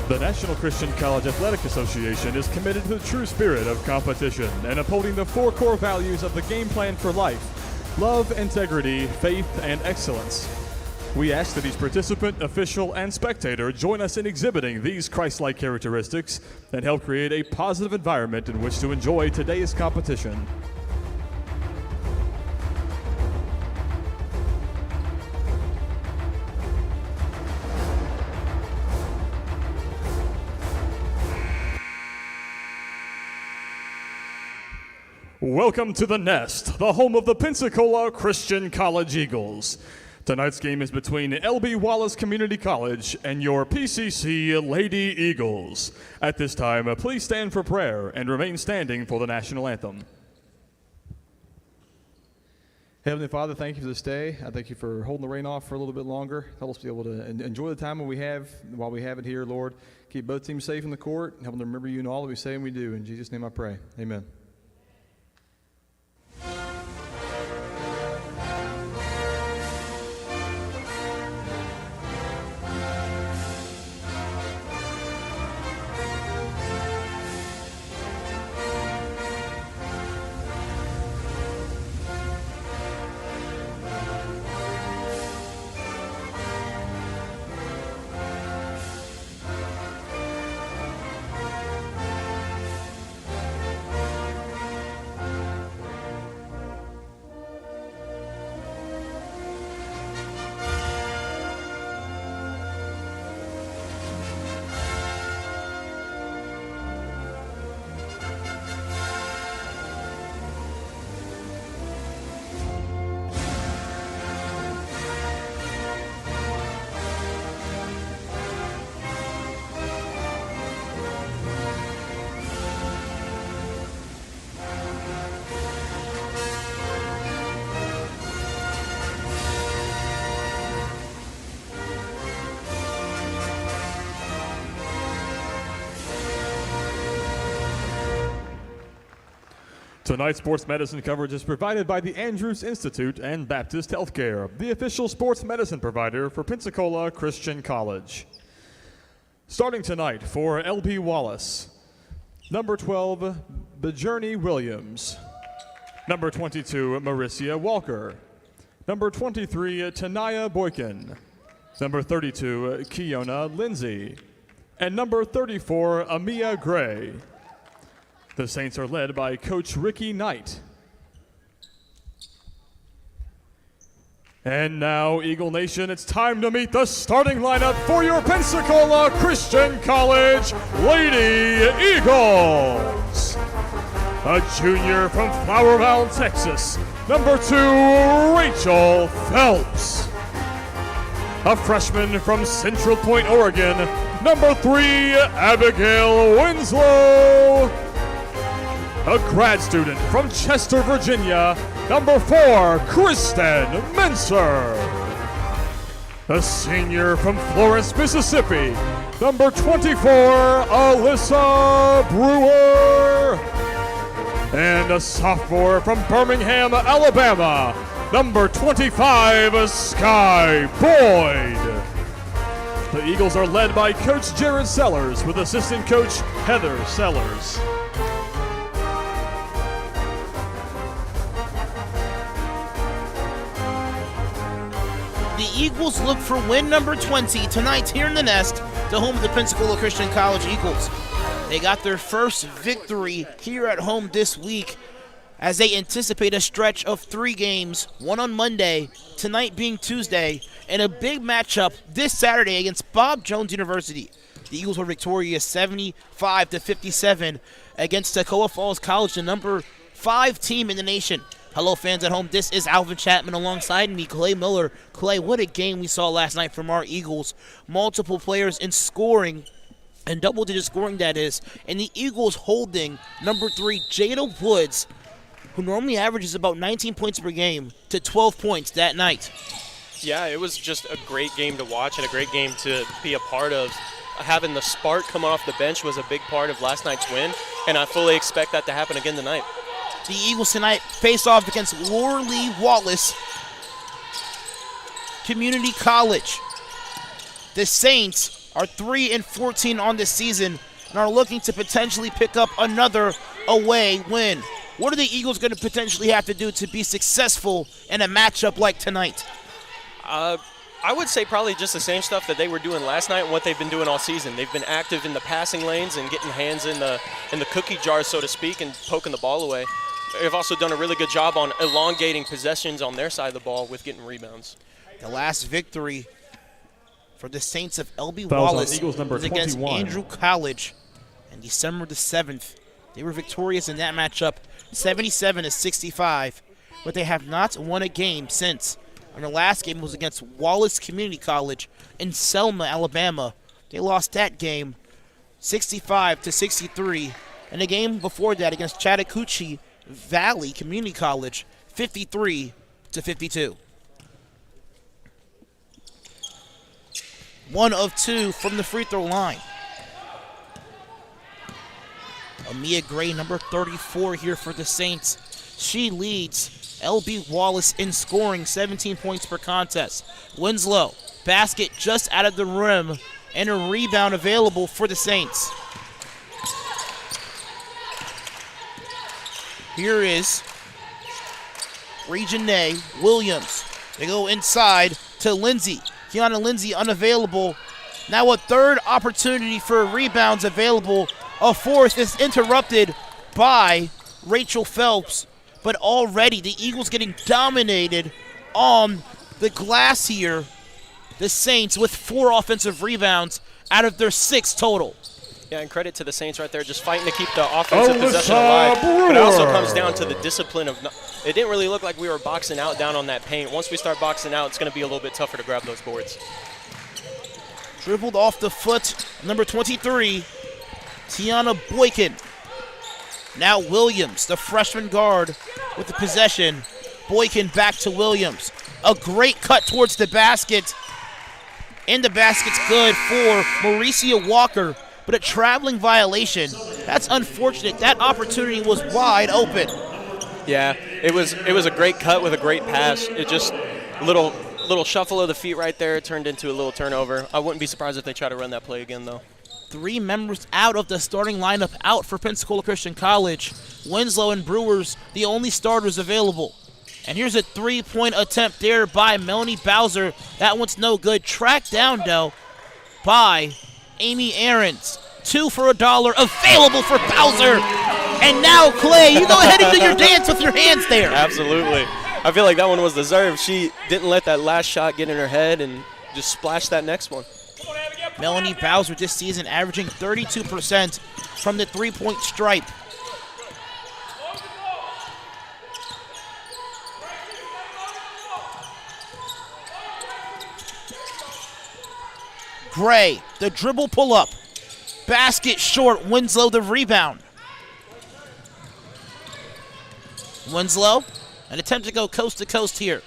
The National Christian College Athletic Association is committed to the true spirit of competition and upholding the four core values of the game plan for life: love, integrity, faith, and excellence. We ask that each participant, official, and spectator join us in exhibiting these Christ-like characteristics and help create a positive environment in which to enjoy today's competition. Welcome to the Nest, the home of the Pensacola Christian College Eagles. Tonight's game is between L.B. Wallace Community College and your PCC Lady Eagles. At this time, please stand for prayer and remain standing for the national anthem. Heavenly Father, thank you for this day. I thank you for holding the rain off for a little bit longer. Help us be able to enjoy the time while we have it here, Lord. Keep both teams safe in the court and help them to remember you in all that we say and we do. In Jesus' name I pray. Amen. Tonight's sports medicine coverage is provided by the Andrews Institute and Baptist Healthcare, the official sports medicine provider for Pensacola Christian College. Starting tonight for L.B. Wallace, number 12, Bajorni Williams, number 22, Maricia Walker, number 23, Tanaya Boykin, number 32, Kiona Lindsay, and number 34, Amia Gray. The Saints are led by Coach Ricky Knight. And now, Eagle Nation, it's time to meet the starting lineup for your Pensacola Christian College Lady Eagles. A junior from Flower Mound, Texas, number 2, Rachel Phelps. A freshman from Central Point, Oregon, number 3, Abigail Winslow. A grad student from Chester, Virginia, number 4, Kristen Mincer. A senior from Florence, Mississippi, number 24, Alyssa Brewer. And a sophomore from Birmingham, Alabama, number 25, Sky Boyd. The Eagles are led by Coach Jared Sellers with assistant coach Heather Sellers. The Eagles look for win number 20 tonight here in the Nest, the home of the Pensacola Christian College Eagles. They got their first victory here at home this week as they anticipate a stretch of 3 games, one on Monday, tonight being Tuesday, and a big matchup this Saturday against Bob Jones University. The Eagles were victorious 75-57 against Toccoa Falls College, the number 5 team in the nation. Hello, fans at home. This is Alvin Chapman alongside me, Clay Miller. Clay, what a game we saw last night from our Eagles. Multiple players in scoring, and double-digit scoring, that is. And the Eagles holding number 3, Jada Woods, who normally averages about 19 points per game, to 12 points that night. Yeah, it was just a great game to watch and a great game to be a part of. Having the spark come off the bench was a big part of last night's win, and I fully expect that to happen again tonight. The Eagles tonight face off against Worley Wallace Community College. The Saints are 3-14 on this season and are looking to potentially pick up another away win. What are the Eagles going to potentially have to do to be successful in a matchup like tonight? I would say probably just the same stuff that they were doing last night and what they've been doing all season. They've been active in the passing lanes and getting hands in the cookie jar, so to speak, and poking the ball away. They've also done a really good job on elongating possessions on their side of the ball with getting rebounds. The last victory for the Saints of L.B. Fouls on Wallace Eagles number was against 21. Andrew College on December the 7th. They were victorious in that matchup, 77-65, but they have not won a game since. And their last game was against Wallace Community College in Selma, Alabama. They lost that game 65-63. And the game before that against Chattahoochee Valley Community College, 53-52. 1 of 2 from the free throw line. Amia Gray, number 34 here for the Saints. She leads L.B. Wallace in scoring, 17 points per contest. Winslow, basket just out of the rim, and a rebound available for the Saints. Here is Reginae Williams. They go inside to Lindsay. Kiana Lindsay unavailable. Now a third opportunity for rebounds available. A fourth is interrupted by Rachel Phelps. But already the Eagles getting dominated on the glass here. The Saints with 4 offensive rebounds out of their 6 total. Yeah, and credit to the Saints right there, just fighting to keep the offensive possession alive. But it also comes down to the discipline of it didn't really look like we were boxing out down on that paint. Once we start boxing out, it's going to be a little bit tougher to grab those boards. Dribbled off the foot, number 23, Tiana Boykin. Now Williams, the freshman guard, with the possession. Boykin back to Williams. A great cut towards the basket. And the basket's good for Mauricia Walker, but a traveling violation. That's unfortunate. That opportunity was wide open. Yeah, it was a great cut with a great pass. It just little shuffle of the feet right there turned into a little turnover. I wouldn't be surprised if they try to run that play again, though. 3 members out of the starting lineup out for Pensacola Christian College. Winslow and Brewers, the only starters available. And here's a 3-point attempt there by Melanie Bowser. That one's no good. Tracked down, though, by Amy Aarons. 2 for $1 available for Bowser. And now, Clay, you go ahead and do your dance with your hands there. Absolutely. I feel like that one was deserved. She didn't let that last shot get in her head and just splashed that next one. Melanie Bowser this season averaging 32% from the 3-point stripe. Gray, the dribble pull-up. Basket short, Winslow the rebound. Winslow, an attempt to go coast to coast here.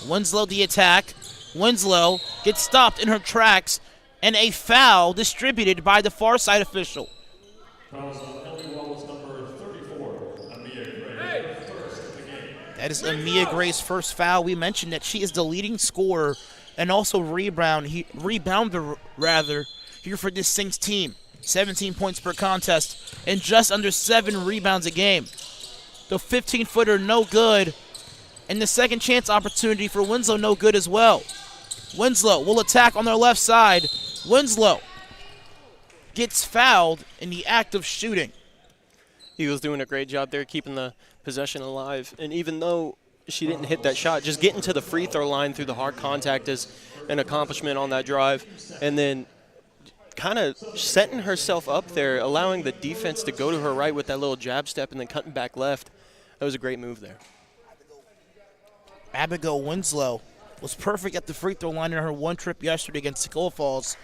Winslow the attack. Winslow gets stopped in her tracks, and a foul distributed by the far side official. That is Amia Gray's first foul. We mentioned that she is the leading scorer and also rebounder here for this Saints team. 17 points per contest and just under 7 rebounds a game. The 15-footer no good, and the second chance opportunity for Winslow no good as well. Winslow will attack on their left side. Winslow gets fouled in the act of shooting. He was doing a great job there keeping the possession alive. And even though she didn't hit that shot, just getting to the free throw line through the hard contact is an accomplishment on that drive. And then kind of setting herself up there, allowing the defense to go to her right with that little jab step and then cutting back left. That was a great move there. Abigail Winslow was perfect at the free throw line in her one trip yesterday against Sequoia Falls.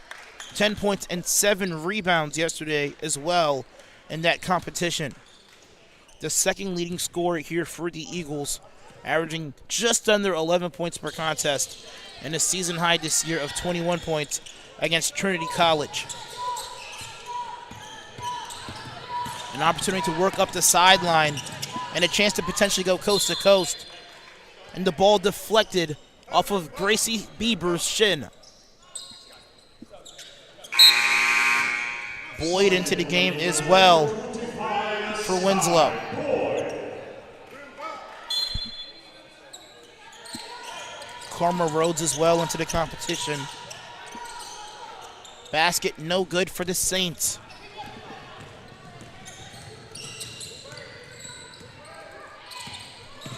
10 points and 7 rebounds yesterday as well in that competition. The second leading scorer here for the Eagles, averaging just under 11 points per contest and a season high this year of 21 points against Trinity College. An opportunity to work up the sideline and a chance to potentially go coast to coast. And the ball deflected off of Gracie Bieber's shin. Boyd into the game as well for Winslow. Karma Rhodes as well into the competition. Basket no good for the Saints.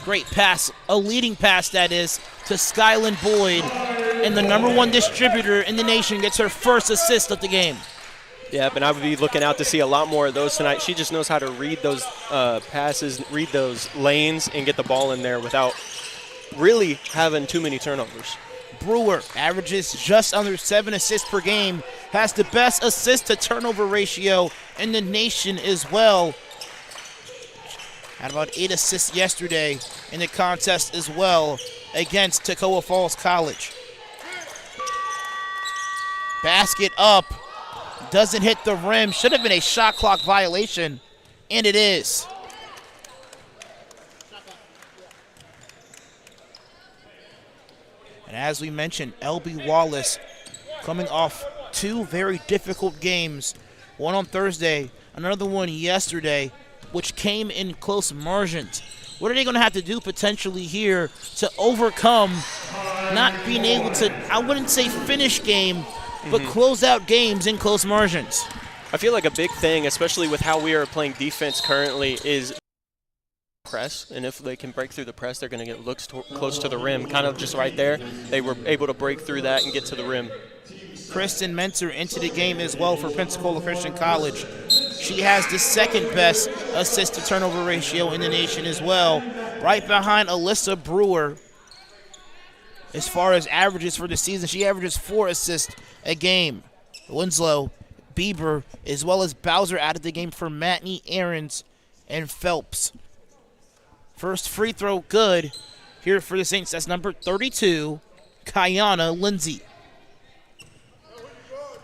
Great pass, a leading pass that is, to Skyland Boyd. And the #1 distributor in the nation gets her first assist of the game. Yeah, but I would be looking out to see a lot more of those tonight. She just knows how to read those passes, read those lanes, and get the ball in there without really having too many turnovers. Brewer averages just under 7 assists per game, has the best assist-to-turnover ratio in the nation as well. Had about 8 assists yesterday in the contest as well against Toccoa Falls College. Basket up. Doesn't hit the rim. Should have been a shot clock violation, and it is. And as we mentioned, LB Wallace coming off 2 very difficult games. One on Thursday, another one yesterday, which came in close margins. What are they going to have to do potentially here to overcome not being able to, I wouldn't say finish game, but close out games in close margins? I feel like a big thing, especially with how we are playing defense currently, is press. And if they can break through the press, they're going to get looks close to the rim. Kind of just right there, they were able to break through that and get to the rim. Kristen Mentor into the game as well for Pensacola Christian College. She has the second best assist-to-turnover ratio in the nation as well, right behind Alyssa Brewer. As far as averages for the season, she averages 4 assists a game. Winslow, Bieber, as well as Bowser out of the game for Matney, Aarons, and Phelps. First free throw good here for the Saints. That's number 32, Kiana Lindsay.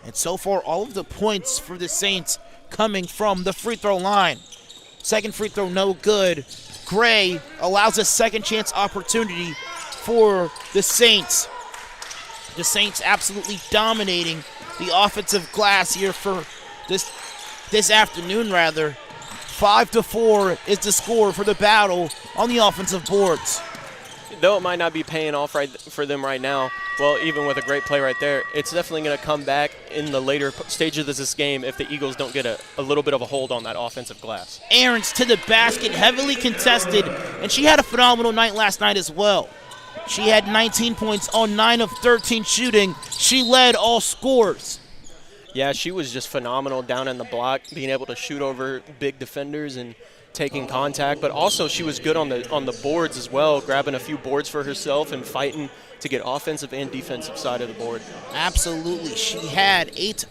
And so far, all of the points for the Saints coming from the free throw line. Second free throw, no good. Gray allows a second chance opportunity for the Saints. The Saints absolutely dominating the offensive glass here for this afternoon, rather. 5-4 is the score for the battle on the offensive boards. Though it might not be paying off right for them right now, well, even with a great play right there, it's definitely going to come back in the later stages of this game if the Eagles don't get a little bit of a hold on that offensive glass. Aarons to the basket, heavily contested, and she had a phenomenal night last night as well. She had 19 points on 9 of 13 shooting. She led all scores. Yeah, she was just phenomenal down in the block, being able to shoot over big defenders and taking contact, but also she was good on the boards as well, grabbing a few boards for herself and fighting to get offensive and defensive side of the board. Absolutely. She had 8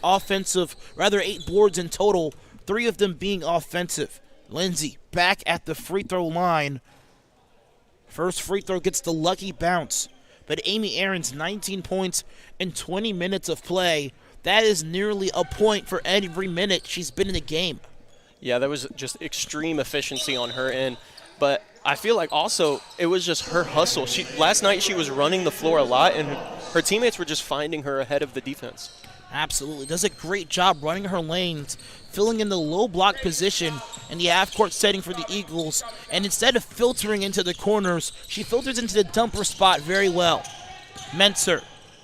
boards in total, 3 of them being offensive. Lindsay back at the free throw line. First free throw gets the lucky bounce, but Amy Aarons, 19 points in 20 minutes of play. That is nearly a point for every minute she's been in the game. Yeah, that was just extreme efficiency on her end. But I feel like also it was just her hustle. Last night she was running the floor a lot, and her teammates were just finding her ahead of the defense. Absolutely. Does a great job running her lanes, filling in the low block position in the half-court setting for the Eagles. And instead of filtering into the corners, she filters into the dumper spot very well. Mentor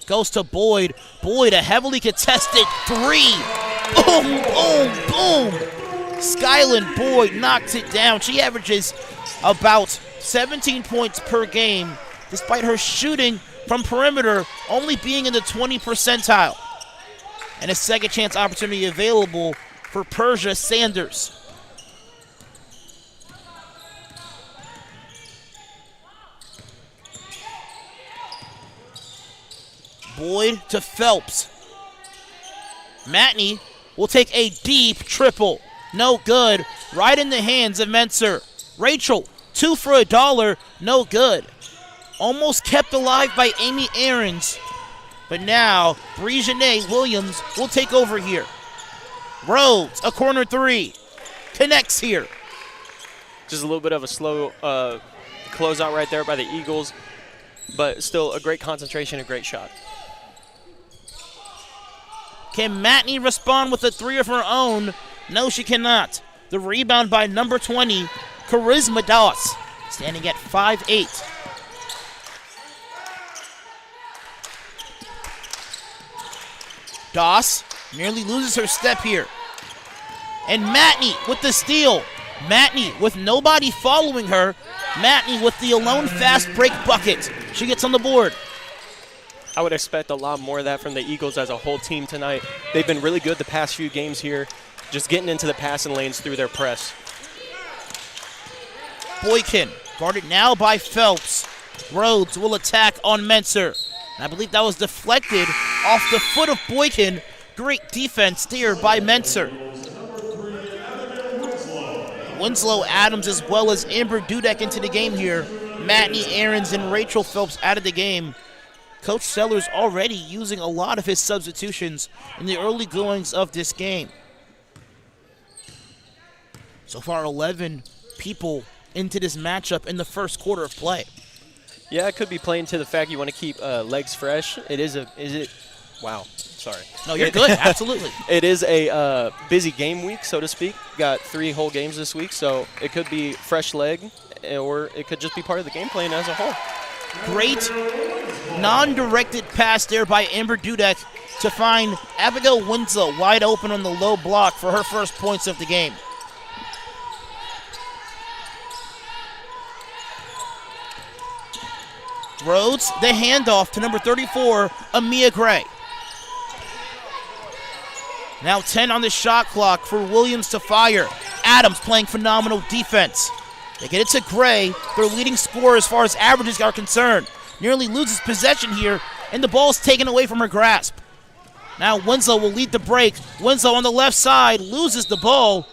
goes to Boyd. Boyd, a heavily contested 3. Boom, boom, boom. Skyland Boyd knocks it down. She averages about 17 points per game, despite her shooting from perimeter only being in the 20 percentile. And a second chance opportunity available for Persia Sanders. Boyd to Phelps. Matney will take a deep triple. No good. Right in the hands of Mentor. Rachel, 2 for $1. No good. Almost kept alive by Amy Aarons. But now, Brigitte Williams will take over here. Rhodes, a corner 3. Connects here. Just a little bit of a slow closeout right there by the Eagles. but still a great concentration, a great shot. Can Matney respond with a three of her own? No, she cannot. The rebound by number 20, Charisma Doss, standing at 5'8". Doss nearly loses her step here. And Matney with the steal. Matney with nobody following her. Matney with the alone fast break bucket. She gets on the board. I would expect a lot more of that from the Eagles as a whole team tonight. They've been really good the past few games here, just getting into the passing lanes through their press. Boykin, guarded now by Phelps. Rhodes will attack on Menser. And I believe that was deflected off the foot of Boykin. Great defense there by Menser. Winslow, Adams, as well as Amber Dudek into the game here. Matney, Aarons, and Rachel Phelps out of the game. Coach Sellers already using a lot of his substitutions in the early goings of this game. So far, 11 people into this matchup in the first quarter of play. Yeah, it could be playing to the fact you want to keep legs fresh. Wow, sorry. No, you're good, absolutely. It is a busy game week, so to speak. Got 3 whole games this week, so it could be fresh leg, or it could just be part of the game plan as a whole. Great non-directed pass there by Amber Dudek to find Abigail Winslow wide open on the low block for her first points of the game. Rhodes, the handoff to number 34, Amia Gray. Now 10 on the shot clock for Williams to fire. Adams playing phenomenal defense. They get it to Gray, their leading scorer as far as averages are concerned. Nearly loses possession here, and the ball's taken away from her grasp. Now Winslow will lead the break. Winslow on the left side loses the ball.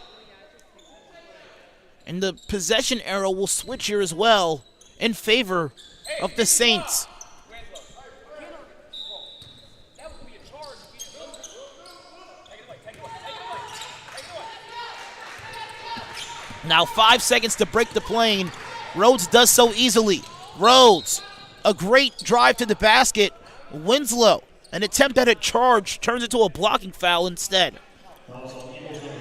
And the possession arrow will switch here as well in favor of the Saints. Now 5 seconds to break the plane. Rhodes does so easily. Rhodes, a great drive to the basket. Winslow, an attempt at a charge, turns into a blocking foul instead.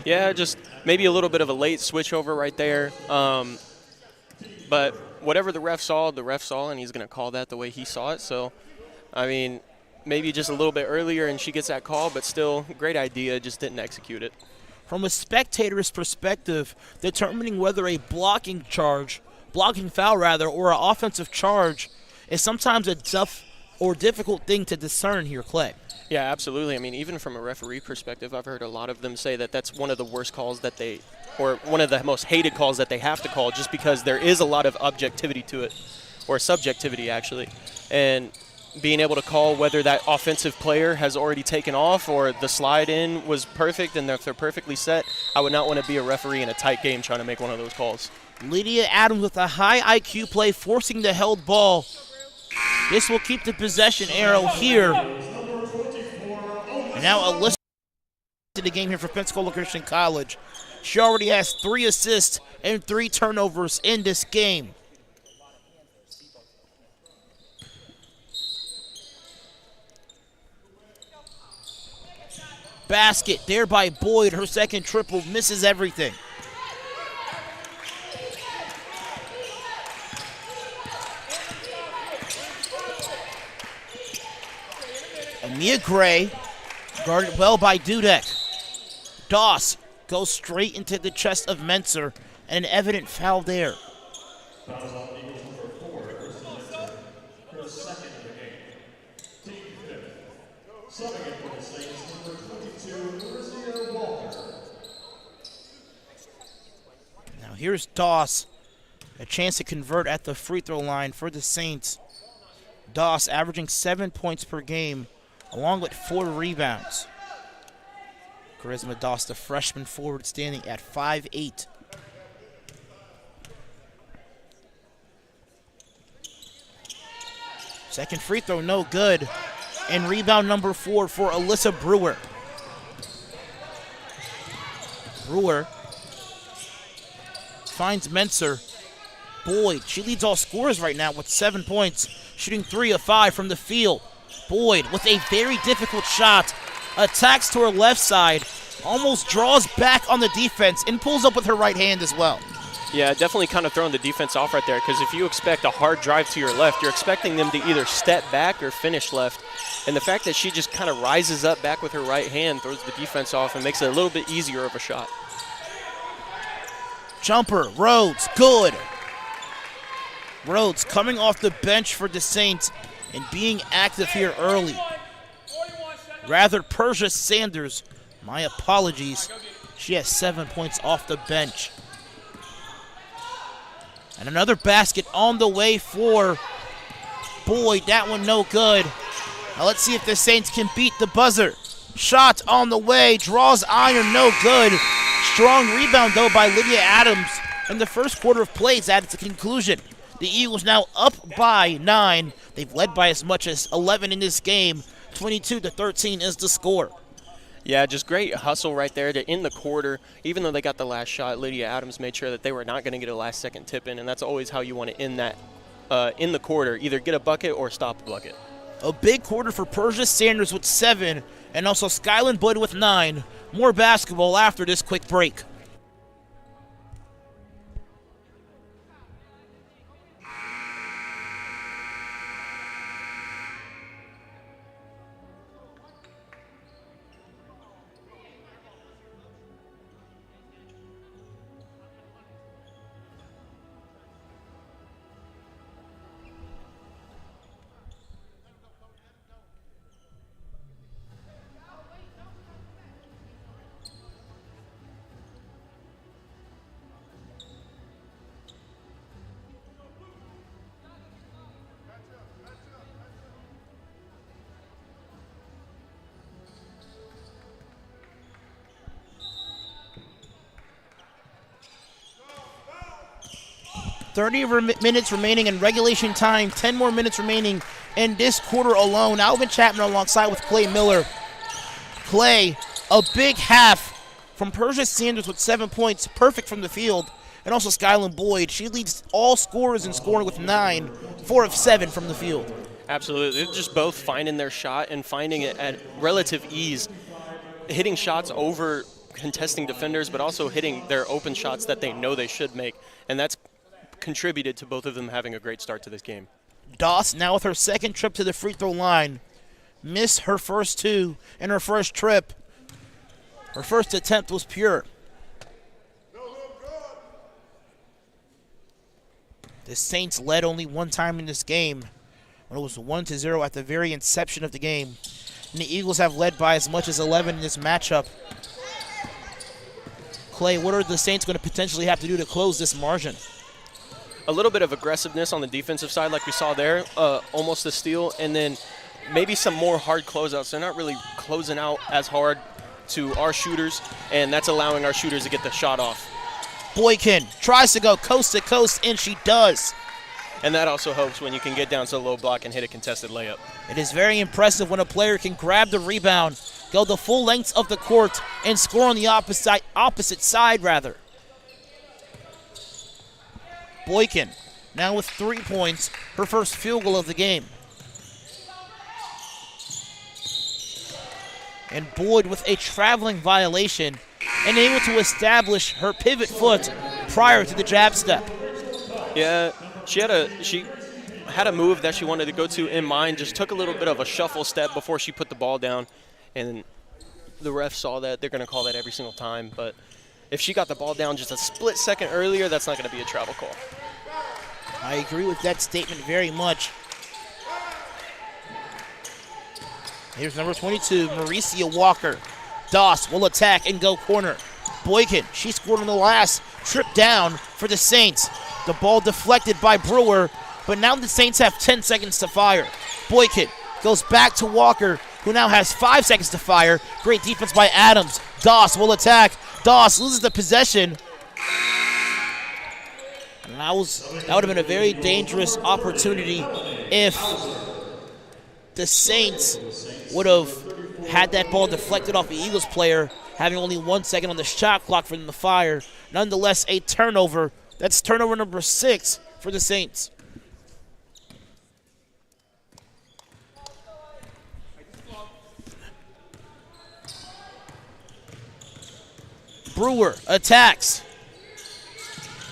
Yeah, just maybe a little bit of a late switch over right there. But whatever the ref saw, and he's going to call that the way he saw it. So, I mean, maybe just a little bit earlier and she gets that call, but still, great idea, just didn't execute it. From a spectator's perspective, determining whether a blocking foul, or an offensive charge is sometimes a tough or difficult thing to discern here, Clay. Yeah, absolutely. I mean, even from a referee perspective, I've heard a lot of them say that that's one of the worst calls or one of the most hated calls that they have to call, just because there is a lot of objectivity to it, or subjectivity actually. And being able to call whether that offensive player has already taken off or the slide in was perfect and if they're perfectly set, I would not want to be a referee in a tight game trying to make one of those calls. Lydia Adams with a high IQ play, forcing the held ball. This will keep the possession arrow here. And now Alyssa to the game here for Pensacola Christian College. She already has 3 assists and 3 turnovers in this game. Basket there by Boyd. Her second triple, misses everything. Amia Gray, guarded well by Dudek. Doss goes straight into the chest of Menser, and an evident foul there. Now here's Doss, a chance to convert at the free throw line for the Saints. Doss averaging 7 points per game, along with 4 rebounds. Charisma Doss, the freshman forward, standing at 5'8". Second free throw, no good. And rebound number 4 for Alyssa Brewer. Brewer finds Menser. Boyd, she leads all scorers right now with 7 points. shooting 3 of 5 from the field. Boyd with a very difficult shot, attacks to her left side, almost draws back on the defense and pulls up with her right hand as well. Yeah, definitely kind of throwing the defense off right there, because if you expect a hard drive to your left, you're expecting them to either step back or finish left. And the fact that she just kind of rises up back with her right hand throws the defense off and makes it a little bit easier of a shot. Jumper, Rhodes, good. Rhodes coming off the bench for the Saints and being active here early. Rather, Persia Sanders, my apologies. She has 7 points off the bench. And another basket on the way for Boyd. That one no good. Now let's see if the Saints can beat the buzzer. Shot on the way, draws iron, no good. Strong rebound though by Lydia Adams. And the first quarter of play is at its conclusion. The Eagles now up by 9. They've led by as much as 11 in this game. 22-13 is the score. Yeah, just great hustle right there to end the quarter. Even though they got the last shot, Lydia Adams made sure that they were not going to get a last-second tip in, and that's always how you want to end that in the quarter. Either get a bucket or stop a bucket. A big quarter for Persia Sanders with 7, and also Skyland Boyd with 9. More basketball after this quick break. Minutes remaining in regulation time, 10 more minutes remaining in this quarter alone. Alvin Chapman alongside with Clay Miller. Clay, a big half from Persia Sanders with 7 points, perfect from the field. And also Skyland Boyd. She leads all scorers in scoring with 9, 4 of 7 from the field. Absolutely. They're just both finding their shot and finding it at relative ease. Hitting shots over contesting defenders, but also hitting their open shots that they know they should make. And that's contributed to both of them having a great start to this game. Doss now with her second trip to the free throw line. Missed her first 2 in her first trip. Her first attempt was pure. The Saints led only one time in this game when it was 1-0 at the very inception of the game. And the Eagles have led by as much as 11 in this matchup. Clay, what are the Saints going to potentially have to do to close this margin? A little bit of aggressiveness on the defensive side like we saw there, almost a steal, and then maybe some more hard closeouts. They're not really closing out as hard to our shooters, and that's allowing our shooters to get the shot off. Boykin tries to go coast to coast, and she does. And that also helps when you can get down to the low block and hit a contested layup. It is very impressive when a player can grab the rebound, go the full length of the court, and score on the opposite side, rather. Boykin now with 3 points, her first field goal of the game. And Boyd with a traveling violation and able to establish her pivot foot prior to the jab step. Yeah, she had a move that she wanted to go to in mind, just took a little bit of a shuffle step before she put the ball down, and the ref saw that. They're going to call that every single time, but if she got the ball down just a split second earlier, that's not going to be a travel call. I agree with that statement very much. Here's number 22, Mauricia Walker. Doss will attack and go corner. Boykin, she scored on the last trip down for the Saints. The ball deflected by Brewer, but now the Saints have 10 seconds to fire. Boykin goes back to Walker, who now has 5 seconds to fire. Great defense by Adams. Doss will attack. Doss loses the possession. And that would have been a very dangerous opportunity if the Saints would have had that ball deflected off the Eagles player, having only 1 second on the shot clock for them to fire. Nonetheless, a turnover. That's turnover number 6 for the Saints. Brewer attacks.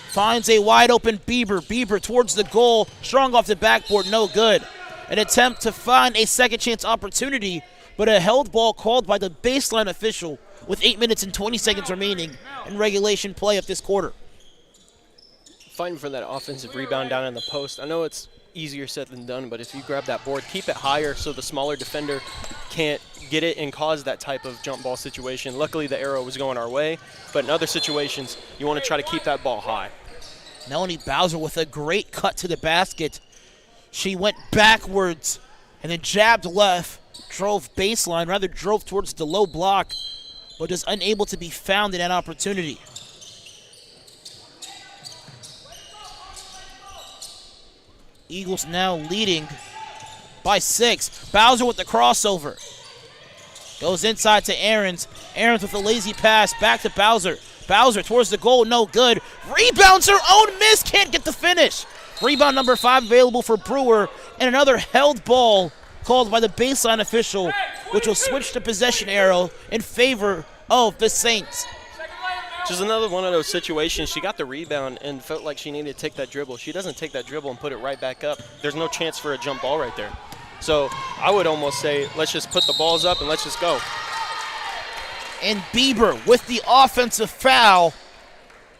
Finds a wide open Bieber. Bieber towards the goal. Strong off the backboard, no good. An attempt to find a second chance opportunity, but a held ball called by the baseline official with 8 minutes and 20 seconds remaining in regulation play of this quarter. Fighting for that offensive rebound down in the post. I know it's easier said than done, but if you grab that board, keep it higher so the smaller defender can't get it and cause that type of jump ball situation. Luckily, the arrow was going our way, but in other situations, you want to try to keep that ball high. Melanie Bowser with a great cut to the basket. She went backwards and then jabbed left, drove towards the low block, but is unable to be found in that opportunity. Eagles now leading by 6. Bowser with the crossover. Goes inside to Aarons. Aarons with a lazy pass back to Bowser. Bowser towards the goal, no good. Rebounds her own miss, can't get the finish. Rebound number 5 available for Brewer, and another held ball called by the baseline official, which will switch the possession arrow in favor of the Saints. Just another one of those situations. She got the rebound and felt like she needed to take that dribble. She doesn't take that dribble and put it right back up. There's no chance for a jump ball right there. So I would almost say, let's just put the balls up and let's just go. And Bieber with the offensive foul.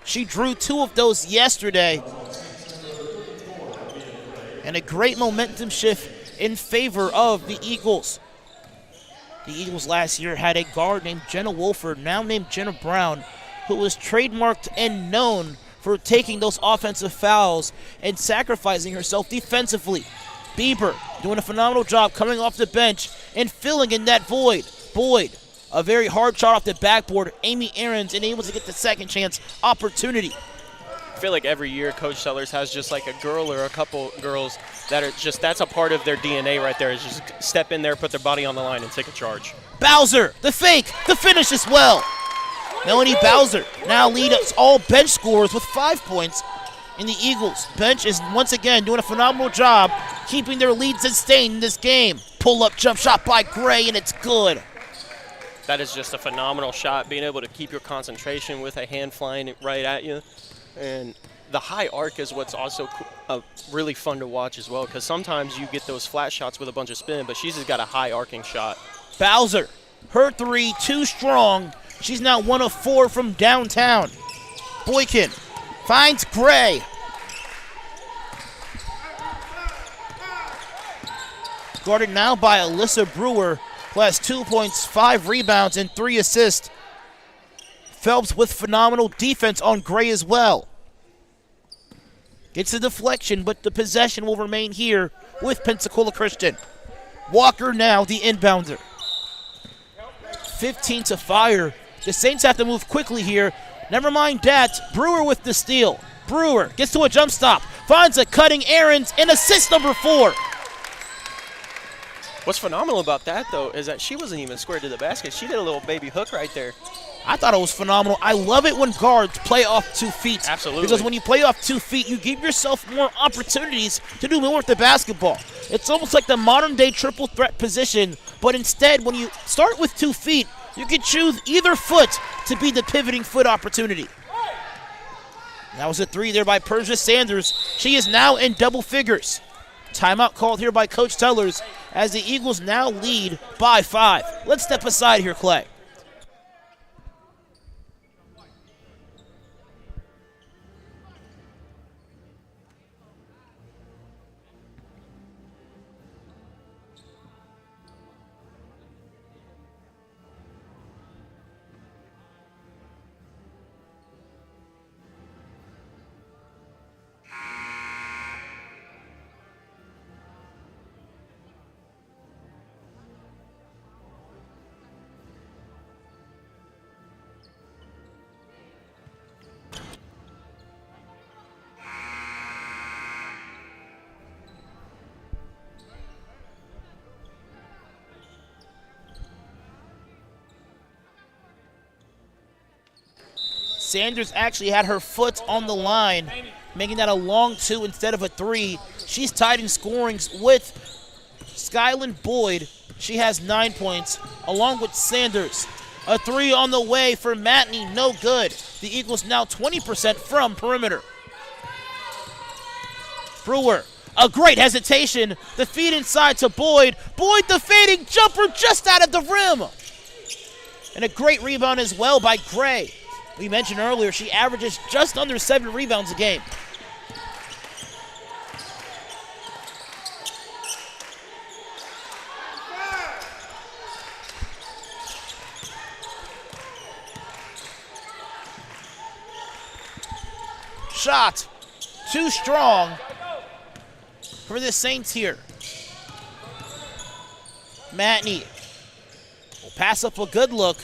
She drew 2 of those yesterday. And a great momentum shift in favor of the Eagles. The Eagles last year had a guard named Jenna Wolford, now named Jenna Brown, who was trademarked and known for taking those offensive fouls and sacrificing herself defensively. Bieber doing a phenomenal job coming off the bench and filling in that void. Boyd, a very hard shot off the backboard. Amy Aarons unable to get the second chance opportunity. I feel like every year Coach Sellers has just like a girl or a couple girls that are just, that's a part of their DNA right there, is just step in there, put their body on the line and take a charge. Bowser, the fake, the finish as well. Melanie Bowser now leads all bench scorers with 5 points. And the Eagles bench is once again doing a phenomenal job keeping their lead sustained in this game. Pull-up jump shot by Gray, and it's good. That is just a phenomenal shot, being able to keep your concentration with a hand flying right at you. And the high arc is what's also really fun to watch as well, because sometimes you get those flat shots with a bunch of spin, but she's just got a high arcing shot. Bowser, her 3, too strong. She's now 1 of 4 from downtown. Boykin finds Gray. Guarded now by Alyssa Brewer, who has 2 points, 5 rebounds, and 3 assists. Phelps with phenomenal defense on Gray as well. Gets a deflection, but the possession will remain here with Pensacola Christian. Walker now the inbounder. 15 to fire. The Saints have to move quickly here. Never mind that. Brewer with the steal. Brewer gets to a jump stop. Finds a cutting Aarons and assist number 4. What's phenomenal about that, though, is that she wasn't even squared to the basket. She did a little baby hook right there. I thought it was phenomenal. I love it when guards play off 2 feet. Absolutely. Because when you play off 2 feet, you give yourself more opportunities to do more with the basketball. It's almost like the modern-day triple threat position, but instead, when you start with 2 feet, you can choose either foot to be the pivoting foot opportunity. That was a 3 there by Persia Sanders. She is now in double figures. Timeout called here by Coach Tellers as the Eagles now lead by 5. Let's step aside here, Clay. Sanders actually had her foot on the line, making that a long 2 instead of a 3. She's tied in scorings with Skyland Boyd. She has 9 points, along with Sanders. A three on the way for Matney, no good. The Eagles now 20% from perimeter. Brewer, a great hesitation. The feed inside to Boyd. Boyd, the fading jumper just out of the rim. And a great rebound as well by Gray. We mentioned earlier she averages just under 7 rebounds a game. Shot, too strong for the Saints here. Matney will pass up a good look.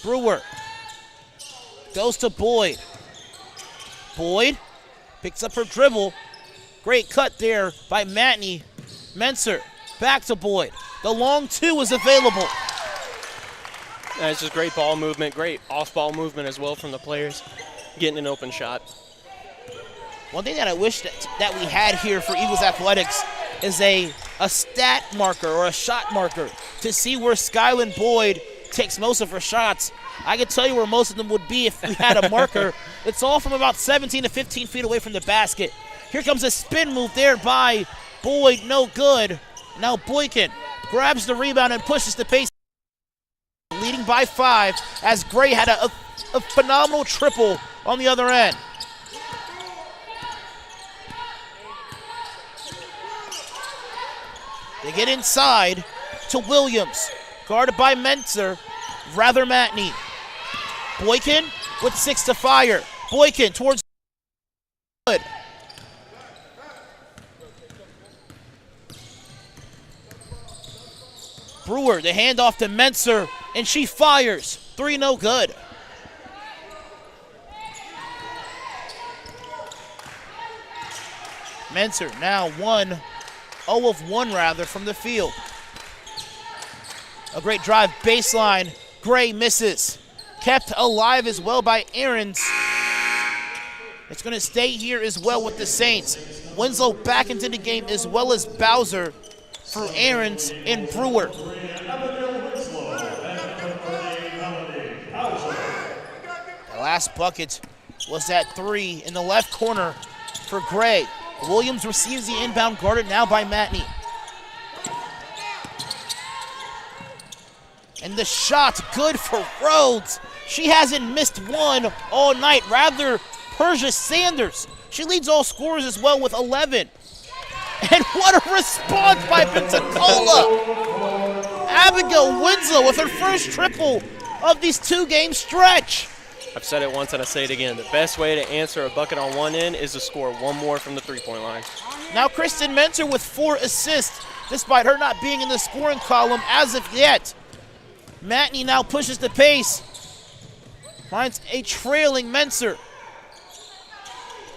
Brewer goes to Boyd. Boyd picks up her dribble. Great cut there by Matney. Menser back to Boyd. The long two is available. It's just great ball movement, great off-ball movement as well from the players, getting an open shot. One thing that I wish that we had here for Eagles Athletics is a stat marker or a shot marker to see where Skyland Boyd takes most of her shots. I can tell you where most of them would be if we had a marker. It's all from about 17 to 15 feet away from the basket. Here comes a spin move there by Boyd, no good. Now Boykin grabs the rebound and pushes the pace. Leading by 5 as Gray had a phenomenal triple on the other end. They get inside to Williams, guarded by Menser, rather Matney. Boykin with 6 to fire. Boykin towards good. Brewer, the handoff to Menser, and she fires. 3 no good. Menser now 0 of 1 rather from the field. A great drive baseline. Gray misses. Kept alive as well by Aarons. It's going to stay here as well with the Saints. Winslow back into the game as well as Bowser for Aarons and Brewer. The last bucket was that 3 in the left corner for Gray. Williams receives the inbound, guarded now by Matney. And the shot good for Rhodes. She hasn't missed one all night. Rather, Persia Sanders. She leads all scorers as well with 11. And what a response by Pensacola! Abigail Winslow with her first triple of these 2-game stretch. I've said it once and I say it again. The best way to answer a bucket on one end is to score one more from the three-point line. Now Kristen Menser with 4 assists, despite her not being in the scoring column as of yet. Matney now pushes the pace. Finds a trailing Menser.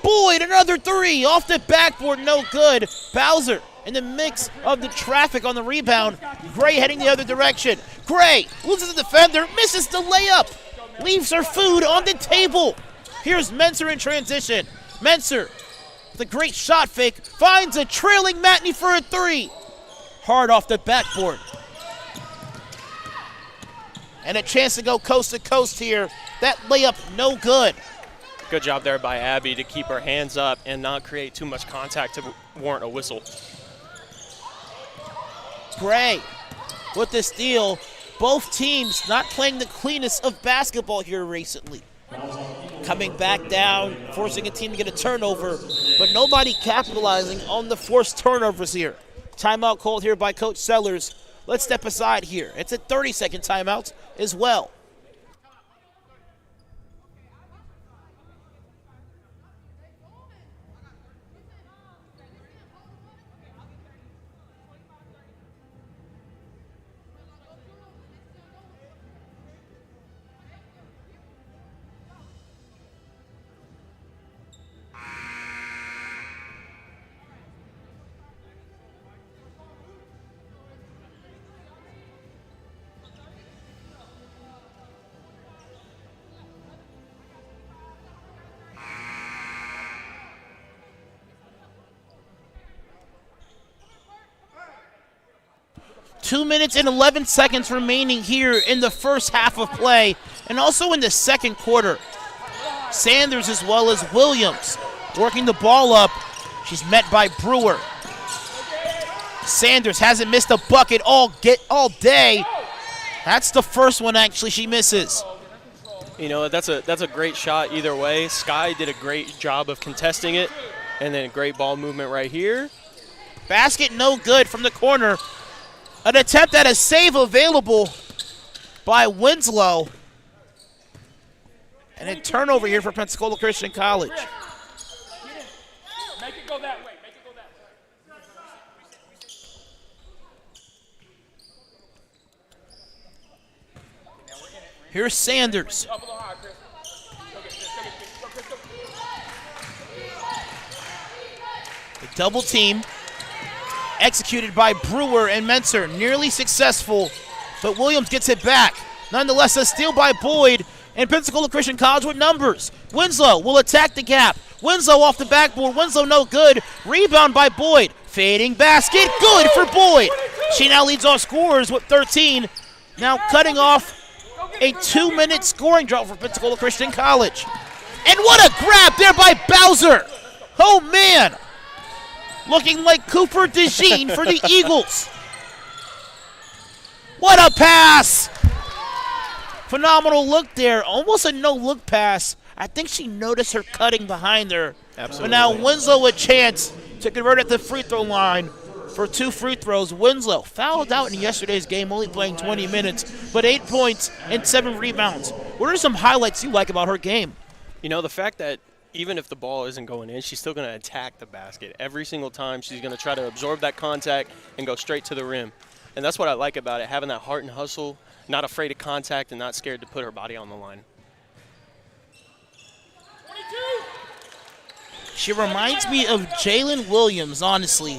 Boyd, another 3 off the backboard, no good. Bowser in the mix of the traffic on the rebound. Gray heading the other direction. Gray loses the defender, misses the layup. Leaves her food on the table. Here's Menser in transition. Menser, the great shot fake, finds a trailing Matney for a 3. Hard off the backboard. And a chance to go coast to coast here. That layup no good. Good job there by Abby to keep her hands up and not create too much contact to warrant a whistle. Gray with the steal. Both teams not playing the cleanest of basketball here recently. Coming back down, forcing a team to get a turnover, but nobody capitalizing on the forced turnovers here. Timeout called here by Coach Sellers. Let's step aside here. It's a 30-second timeout as well. 2 minutes and 11 seconds remaining here in the first half of play and also in the second quarter. Sanders as well as Williams working the ball up. She's met by Brewer. Sanders hasn't missed a bucket all day. That's the first one actually she misses. You know, that's a great shot either way. Sky did a great job of contesting it, and then a great ball movement right here. Basket no good from the corner. An attempt at a save available by Winslow. And a turnover here for Pensacola Christian College. Make it go that way. Make it go that way. Here's Sanders. Up a little higher, Chris. Go get this. A double team executed by Brewer and Menser. Nearly successful, but Williams gets it back. Nonetheless, a steal by Boyd, and Pensacola Christian College with numbers. Winslow will attack the gap. Winslow off the backboard. Winslow no good. Rebound by Boyd. Fading basket. Good for Boyd. She now leads all scorers with 13. Now cutting off a 2-minute scoring drought for Pensacola Christian College. And what a grab there by Bowser. Oh, man. Looking like Cooper DeJean for the Eagles. What a pass. Phenomenal look there. Almost a no-look pass. I think she noticed her cutting behind her. Absolutely. But now Winslow a chance to convert at the free throw line for 2 free throws. Winslow fouled out in yesterday's game, only playing 20 minutes, but 8 points and 7 rebounds. What are some highlights you like about her game? You know, the fact that even if the ball isn't going in, she's still going to attack the basket. Every single time she's going to try to absorb that contact and go straight to the rim. And that's what I like about it, having that heart and hustle, not afraid of contact and not scared to put her body on the line. She reminds me of Jalen Williams, honestly,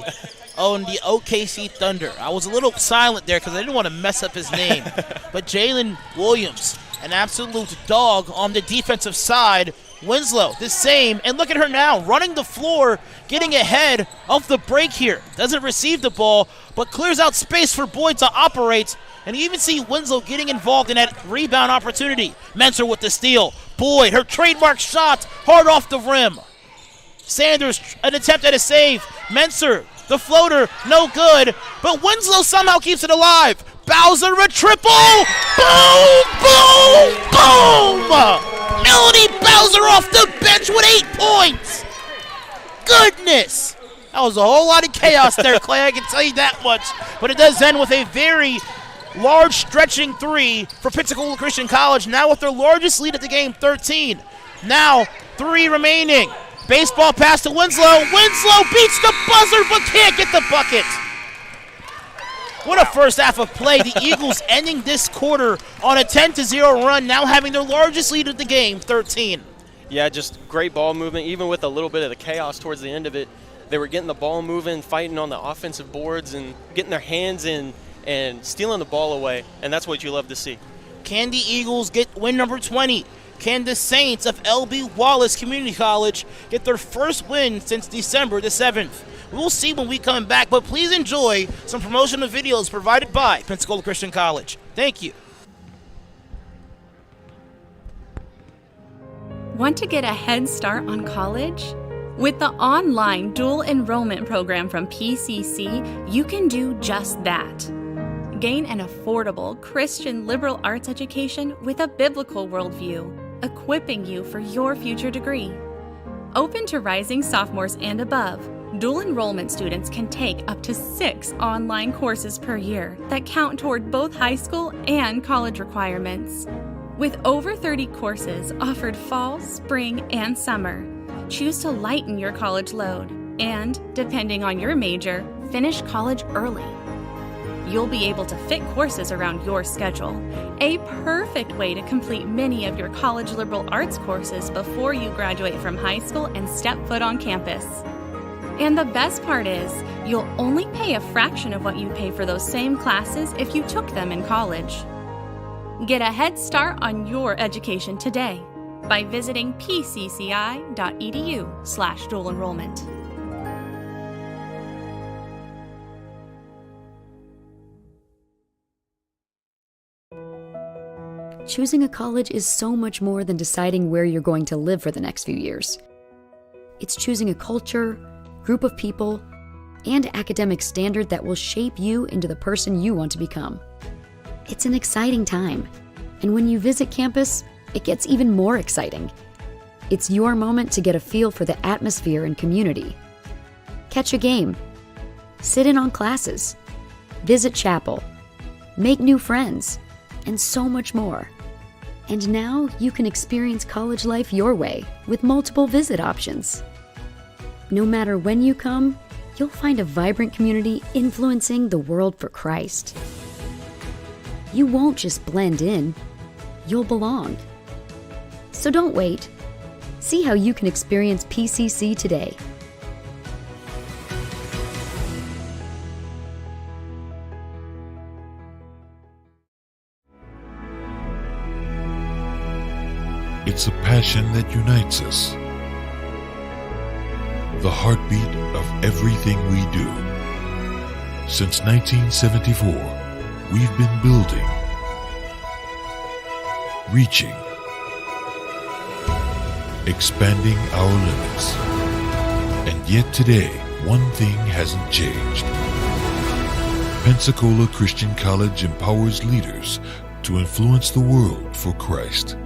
on the OKC Thunder. I was a little silent there because I didn't want to mess up his name. But Jalen Williams, an absolute dog on the defensive side. Winslow, the same. And look at her now, running the floor, getting ahead of the break here. Doesn't receive the ball, but clears out space for Boyd to operate. And you even see Winslow getting involved in that rebound opportunity. Menser with the steal. Boyd, her trademark shot, hard off the rim. Sanders, an attempt at a save. Menser, the floater, no good. But Winslow somehow keeps it alive. Bowser, a triple. Boom, boom, boom. Melody Bowser off the bench with 8 points. Goodness. That was a whole lot of chaos there, Clay, I can tell you that much. But it does end with a very large stretching 3 for Pensacola Christian College, now with their largest lead at the game, 13. Now, 3 remaining. Baseball pass to Winslow. Winslow beats the buzzer but can't get the bucket. What a first half of play. The Eagles ending this quarter on a 10-0 run, now having their largest lead of the game, 13. Yeah, just great ball movement, even with a little bit of the chaos towards the end of it. They were getting the ball moving, fighting on the offensive boards, and getting their hands in and stealing the ball away, and that's what you love to see. Can the Eagles get win number 20? Can the Saints of L.B. Wallace Community College get their first win since December the 7th? We'll see when we come back, but please enjoy some promotional videos provided by Pensacola Christian College. Thank you. Want to get a head start on college? With the online dual enrollment program from PCC, you can do just that. Gain an affordable Christian liberal arts education with a biblical worldview, equipping you for your future degree. Open to rising sophomores and above, dual enrollment students can take up to 6 online courses per year that count toward both high school and college requirements. With over 30 courses offered fall, spring, and summer, choose to lighten your college load and, depending on your major, finish college early. You'll be able to fit courses around your schedule, a perfect way to complete many of your college liberal arts courses before you graduate from high school and step foot on campus. And the best part is, you'll only pay a fraction of what you pay for those same classes if you took them in college. Get a head start on your education today by visiting pcci.edu/dual enrollment. Choosing a college is so much more than deciding where you're going to live for the next few years. It's choosing a culture, group of people, and academic standard that will shape you into the person you want to become. It's an exciting time, and when you visit campus, it gets even more exciting. It's your moment to get a feel for the atmosphere and community. Catch a game, sit in on classes, visit chapel, make new friends, and so much more. And now you can experience college life your way with multiple visit options. No matter when you come, you'll find a vibrant community influencing the world for Christ. You won't just blend in, you'll belong. So don't wait. See how you can experience PCC today. It's a passion that unites us, the heartbeat of everything we do. Since 1974, we've been building, reaching, expanding our limits. And yet today, one thing hasn't changed. Pensacola Christian College empowers leaders to influence the world for Christ.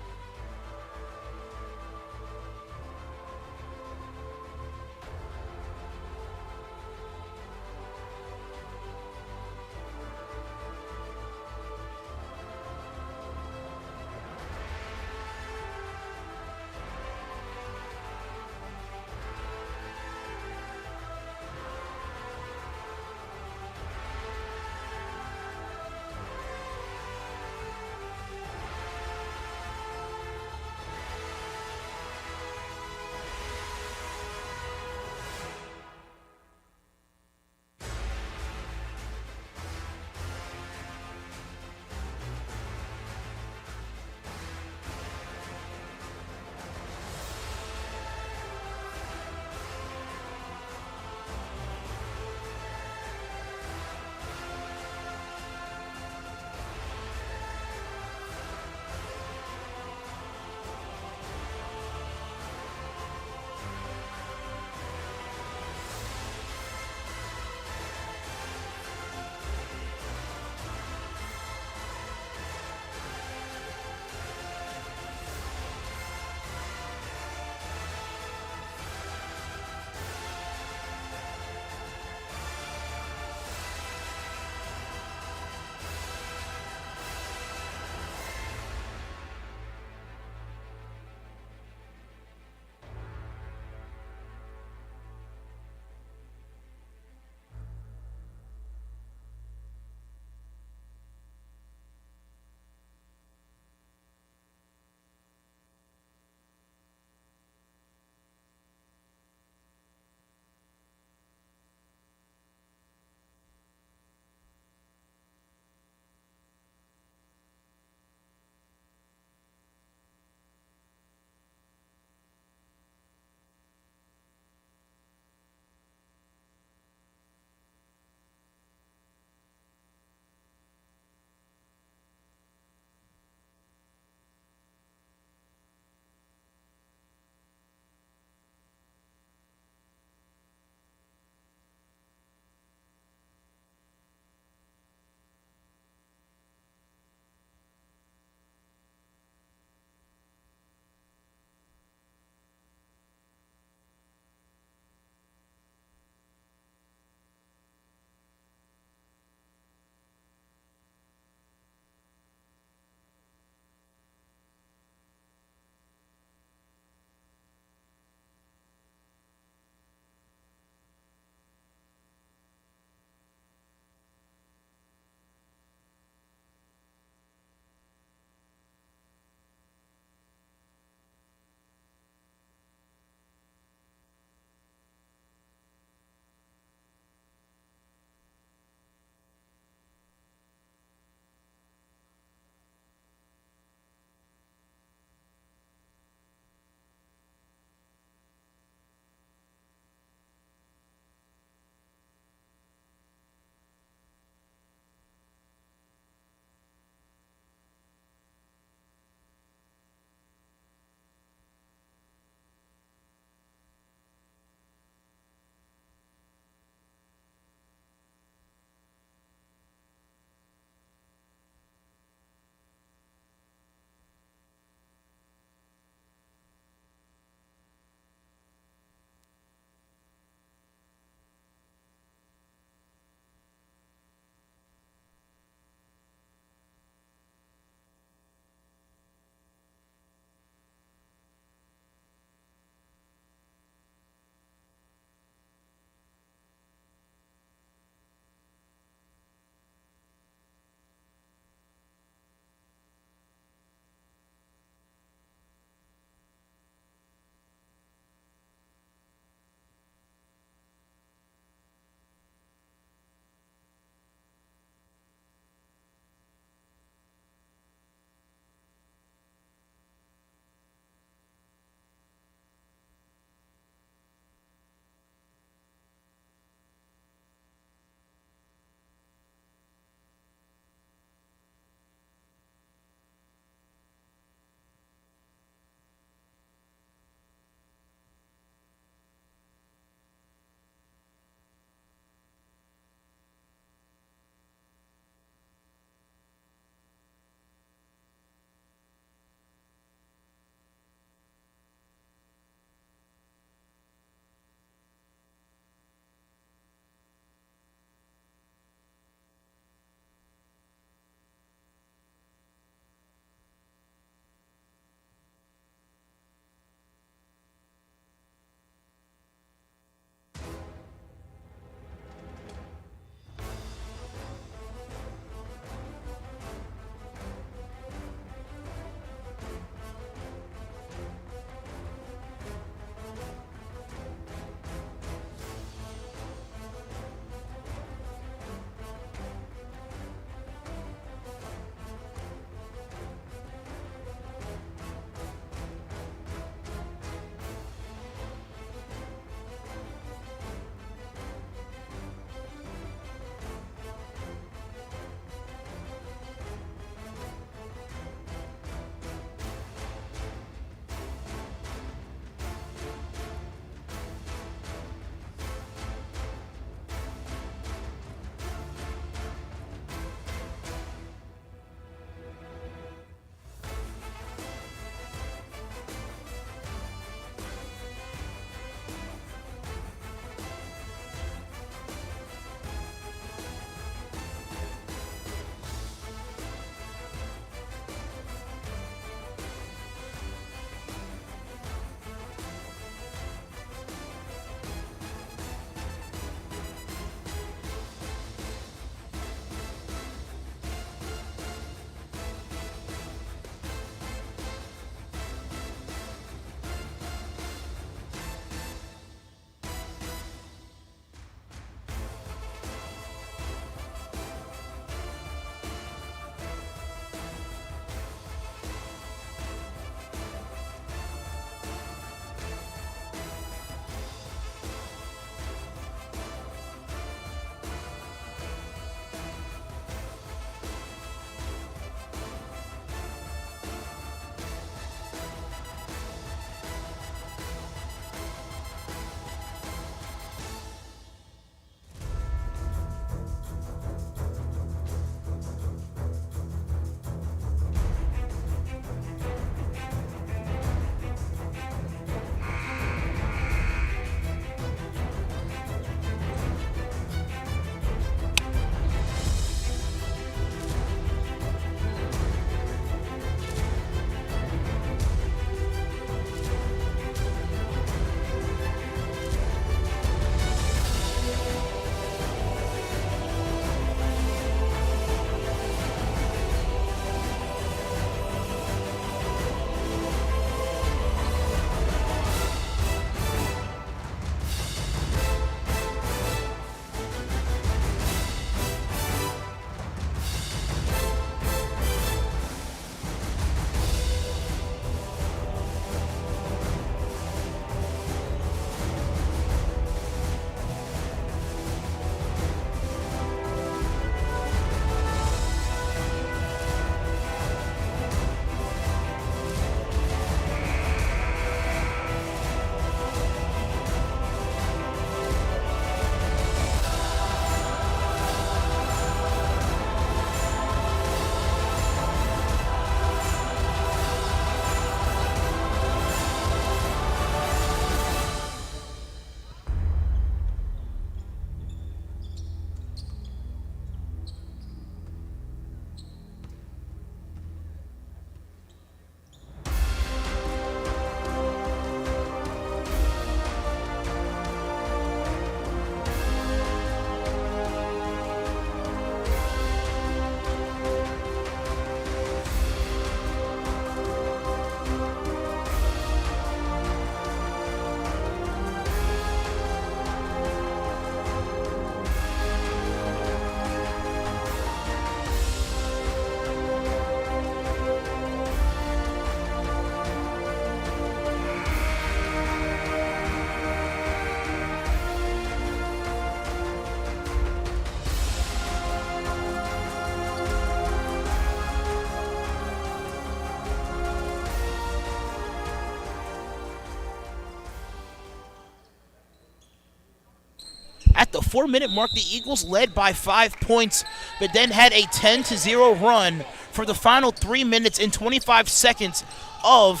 the 4-minute mark, the Eagles led by 5 points, but then had a 10-0 run for the final 3 minutes and 25 seconds of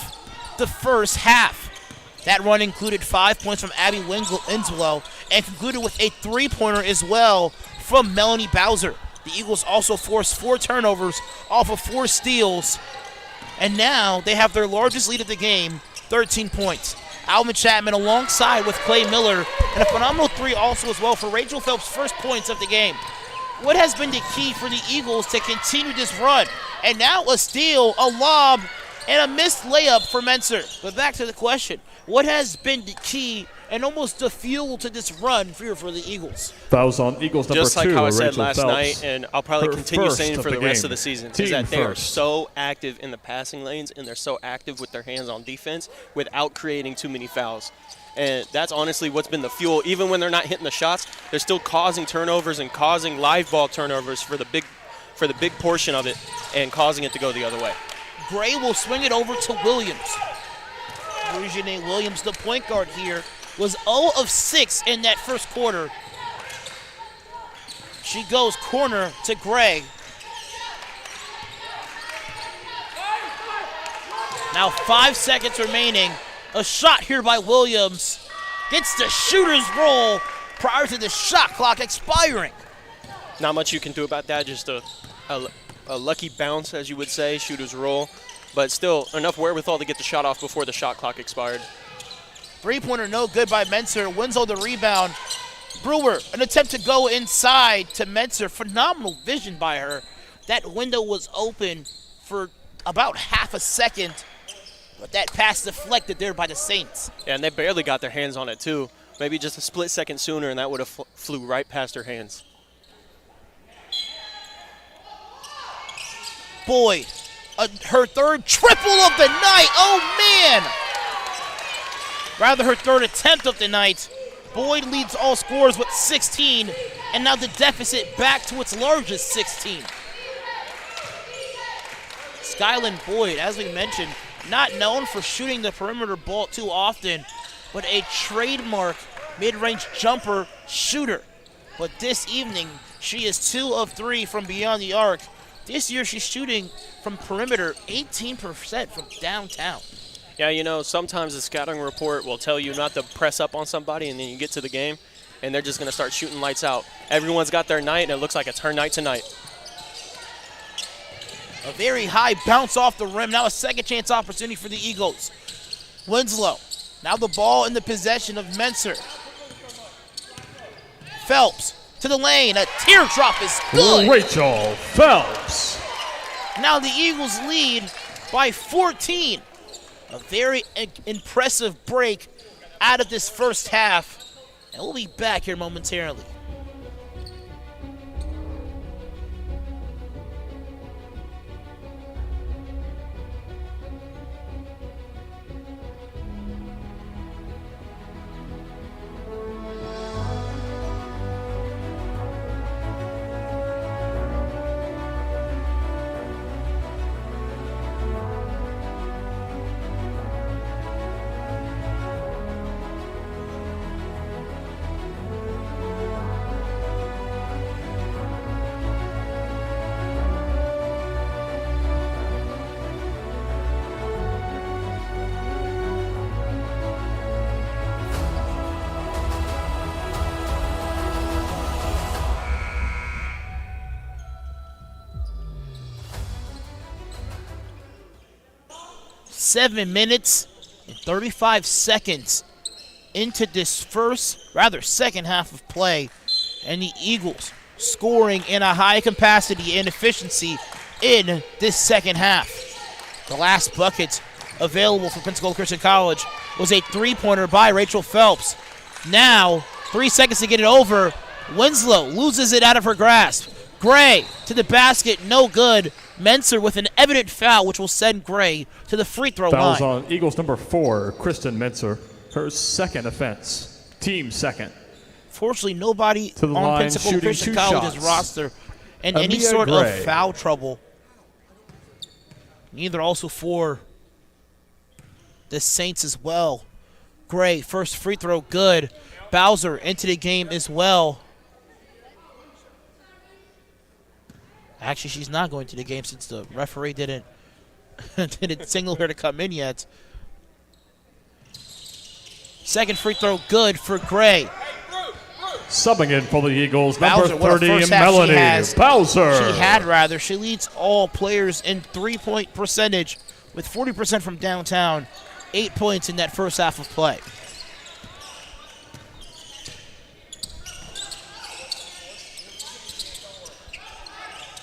the first half. That run included 5 points from Abby Winslow and concluded with a 3-pointer as well from Melanie Bowser. The Eagles also forced 4 turnovers off of 4 steals, and now they have their largest lead of the game, 13 points. Alvin Chapman alongside with Clay Miller, and a phenomenal 3 also as well for Rachel Phelps' first points of the game. What has been the key for the Eagles to continue this run? And now a steal, a lob, and a missed layup for Menser. But back to the question, what has been the key and almost the fuel to this run for the Eagles? Fouls on Eagles number 2. Just like how I said Rachel last Phelps. night, and I'll probably Her continue first saying of for the the rest game. of the season, Team is that they are first. so active in the passing lanes and they're so active with their hands on defense without creating too many fouls. And that's honestly what's been the fuel. Even when they're not hitting the shots, they're still causing turnovers and causing live ball turnovers for the big portion of it and causing it to go the other way. Gray will swing it over to Williams. Regine Williams, the point guard here, was 0 of 6 in that first quarter. She goes corner to Gray. Now 5 seconds remaining. A shot here by Williams. Gets the shooter's roll prior to the shot clock expiring. Not much you can do about that, just a lucky bounce, as you would say, shooter's roll. But still, enough wherewithal to get the shot off before the shot clock expired. 3-pointer no good by Menser. Winslow the rebound. Brewer, an attempt to go inside to Menser. Phenomenal vision by her. That window was open for about half a second, but that pass deflected there by the Saints. Yeah, and they barely got their hands on it, too. Maybe just a split second sooner, and that would have flew right past her hands. Boyd, her third triple of the night. Oh, man. Rather, her third attempt of the night. Boyd leads all scorers with 16, and now the deficit back to its largest 16. Skyland Boyd, as we mentioned, not known for shooting the perimeter ball too often, but a trademark mid-range jumper shooter. But this evening, she is 2 of 3 from beyond the arc. This year, she's shooting from perimeter 18% from downtown. Yeah, you know, sometimes the scouting report will tell you not to press up on somebody, and then you get to the game, and they're just going to start shooting lights out. Everyone's got their night, and it looks like it's her night tonight. A very high bounce off the rim. Now a second chance opportunity for the Eagles. Winslow. Now the ball in the possession of Menser. Phelps to the lane. A teardrop is good. Rachel Phelps. Now the Eagles lead by 14. A very impressive break out of this first half. And we'll be back here momentarily. Seven minutes and 35 seconds into this second half of play, and the Eagles scoring in a high capacity and efficiency in this second half. The last bucket available for Pensacola Christian College was a 3-pointer by Rachel Phelps. Now, 3 seconds to get it over. Winslow loses it out of her grasp. Gray to the basket, no good. Menser with an evident foul, which will send Gray to the free throw line. Fouls on Eagles number 4, Kristen Menser. Her second offense. Team second. Fortunately, nobody To the on line, Pensacola shooting Christian 2 College's shots. roster in any Amia sort Gray. of foul trouble. Neither also for the Saints as well. Gray, first free throw, good. Bowser into the game as well. Actually, she's not going to the game since the referee didn't signal her to come in yet. Second free throw good for Gray. Subbing in for the Eagles, Bowser, number what a 30, first half she Melanie has. Bowser. She leads all players in three-point percentage with 40% from downtown. 8 points in that first half of play.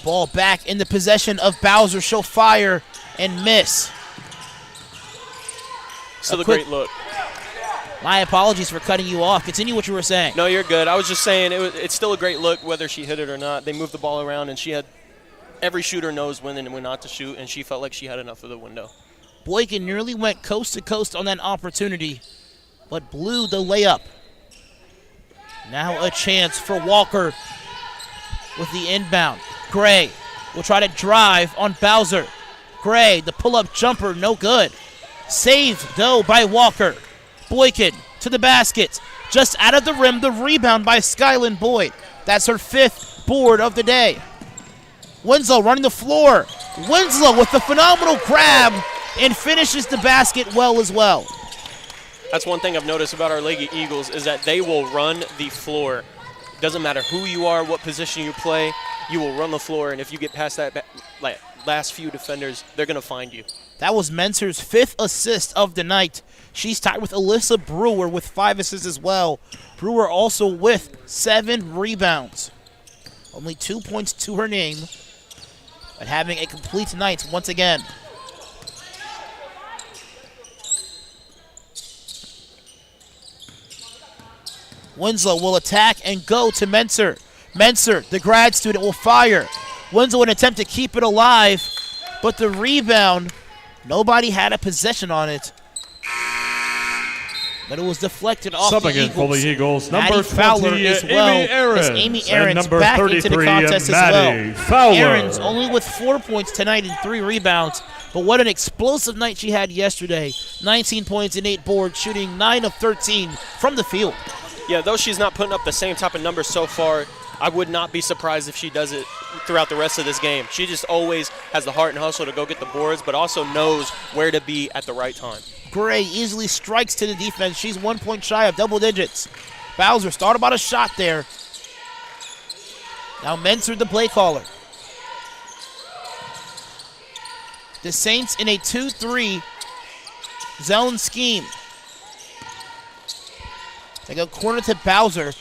Ball back in the possession of Bowser. She'll fire and miss. Still a great look. My apologies for cutting you off. Continue what you were saying. No, you're good. I was just saying it's still a great look whether she hit it or not. They moved the ball around, and every shooter knows when and when not to shoot, and she felt like she had enough of the window. Boykin nearly went coast to coast on that opportunity, but blew the layup. Now a chance for Walker with the inbound. Gray will try to drive on Bowser. Gray, the pull-up jumper, no good. Saved, though, by Walker. Boykin to the basket. Just out of the rim, the rebound by Skyland Boyd. That's her 5th board of the day. Winslow running the floor. Winslow with the phenomenal grab and finishes the basket well as well. That's one thing I've noticed about our Lady Eagles is that they will run the floor. Doesn't matter who you are, what position you play, you will run the floor, and if you get past that last few defenders, they're going to find you. That was Menser's 5th assist of the night. She's tied with Alyssa Brewer with 5 assists as well. Brewer also with 7 rebounds. Only 2 points to her name, but having a complete night once again. Winslow will attack and go to Menser. Menser, the grad student, will fire. Winslow would attempt to keep it alive, but the rebound, nobody had a possession on it. But it was deflected off Subbing the in Eagles. for the Eagles, number Maddie Fowler 20, as well Amy Aarons. as Amy And Aarons number back into the 33, contest as Maddie well. Fowler. Aarons only with 4 points tonight and 3 rebounds. But what an explosive night she had yesterday. 19 points and 8 boards, shooting 9 of 13 from the field. Yeah, though she's not putting up the same type of numbers so far, I would not be surprised if she does it throughout the rest of this game. She just always has the heart and hustle to go get the boards, but also knows where to be at the right time. Gray easily strikes to the defense. She's 1 point shy of double digits. Bowser thought about a shot there. Now Menser, the play caller. The Saints in a 2-3 zone scheme. They go corner to Bowser.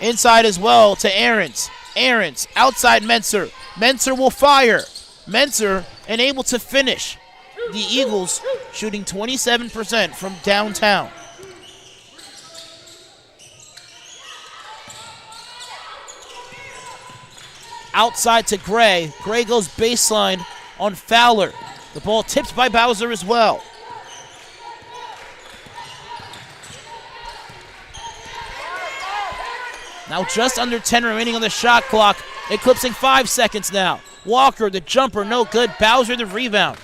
Inside as well to Aarons. Aarons outside Menser. Menser will fire. Menser unable to finish. The Eagles shooting 27% from downtown. Outside to Gray. Gray goes baseline on Fowler. The ball tipped by Bowser as well. Now just under 10 remaining on the shot clock, eclipsing 5 seconds now. Walker, the jumper, no good. Bowser, the rebound.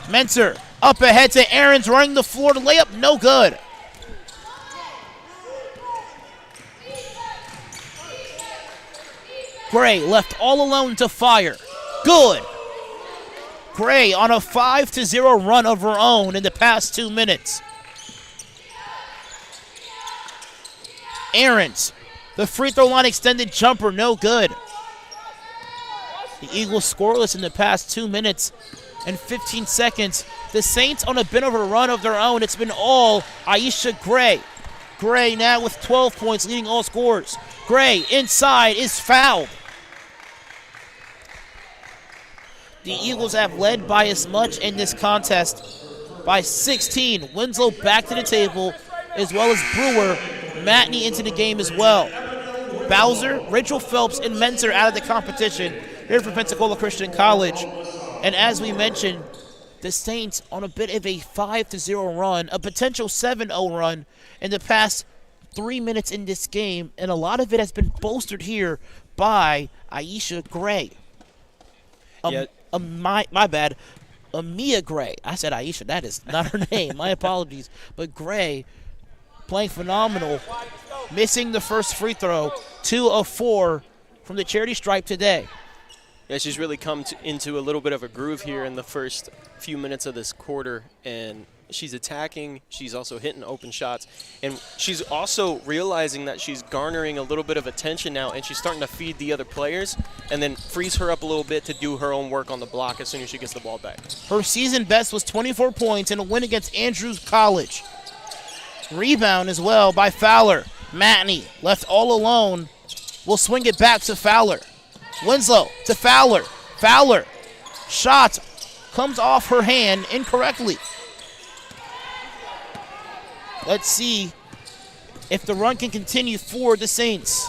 Menser up ahead to Aarons, running the floor to layup, no good. Gray left all alone to fire. Good. Gray on a 5-0 run of her own in the past 2 minutes. Aarons, the free throw line extended jumper, no good. The Eagles scoreless in the past 2 minutes and 15 seconds. The Saints on a bit of a run of their own. It's been all Aisha Gray. Gray now with 12 points, leading all scorers. Gray inside is fouled. The Eagles have led by as much in this contest, by 16. Winslow back to the table, as well as Brewer. Matney into the game as well. Bowser, Rachel Phelps, and Menser out of the competition here for Pensacola Christian College. And as we mentioned, the Saints on a bit of a 5-0 run, a potential 7-0 run in the past 3 minutes in this game, and a lot of it has been bolstered here by Aisha Gray. My bad. Amia Gray. I said Aisha. That is not her name. My apologies. But Gray playing phenomenal, missing the first free throw, 2 of 4 from the charity stripe today. Yeah, she's really come into a little bit of a groove here in the first few minutes of this quarter, and she's attacking. She's also hitting open shots, and she's also realizing that she's garnering a little bit of attention now, and she's starting to feed the other players and then frees her up a little bit to do her own work on the block as soon as she gets the ball back. Her season best was 24 points in a win against Andrews College. Rebound as well by Fowler. Matney left all alone. Will swing it back to Fowler. Winslow to Fowler. Fowler. Shot comes off her hand incorrectly. Let's see if the run can continue for the Saints.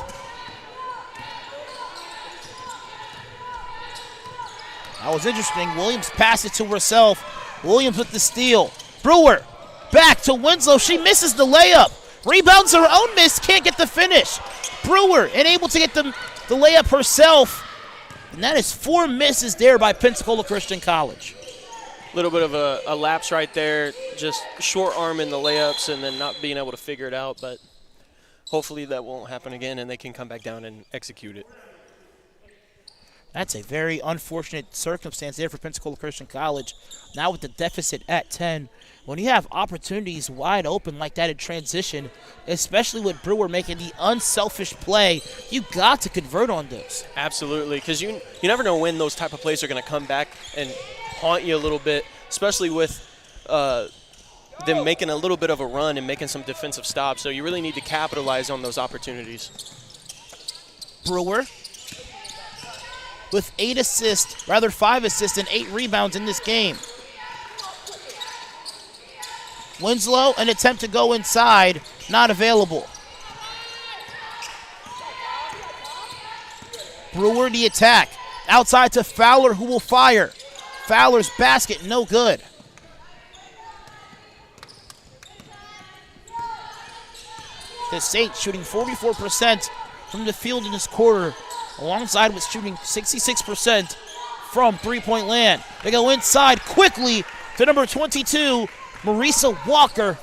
That was interesting. Williams passed it to herself. Williams with the steal. Brewer back to Winslow. She misses the layup. Rebounds her own miss. Can't get the finish. Brewer unable to get the layup herself. And that is 4 misses there by Pensacola Christian College. A little bit of a lapse right there, just short arming the layups and then not being able to figure it out, but hopefully that won't happen again and they can come back down and execute it. That's a very unfortunate circumstance there for Pensacola Christian College. Now with the deficit at 10, when you have opportunities wide open like that in transition, especially with Brewer making the unselfish play, you got to convert on those. Absolutely, because you never know when those type of plays are going to come back and haunt you a little bit, especially with them making a little bit of a run and making some defensive stops. So you really need to capitalize on those opportunities. Brewer with 5 assists and 8 rebounds in this game. Winslow, an attempt to go inside, not available. Brewer the attack. Outside to Fowler, who will fire. Fowler's basket, no good. The Saints shooting 44% from the field in this quarter, alongside with shooting 66% from three-point land. They go inside quickly to number 22, Marisa Walker.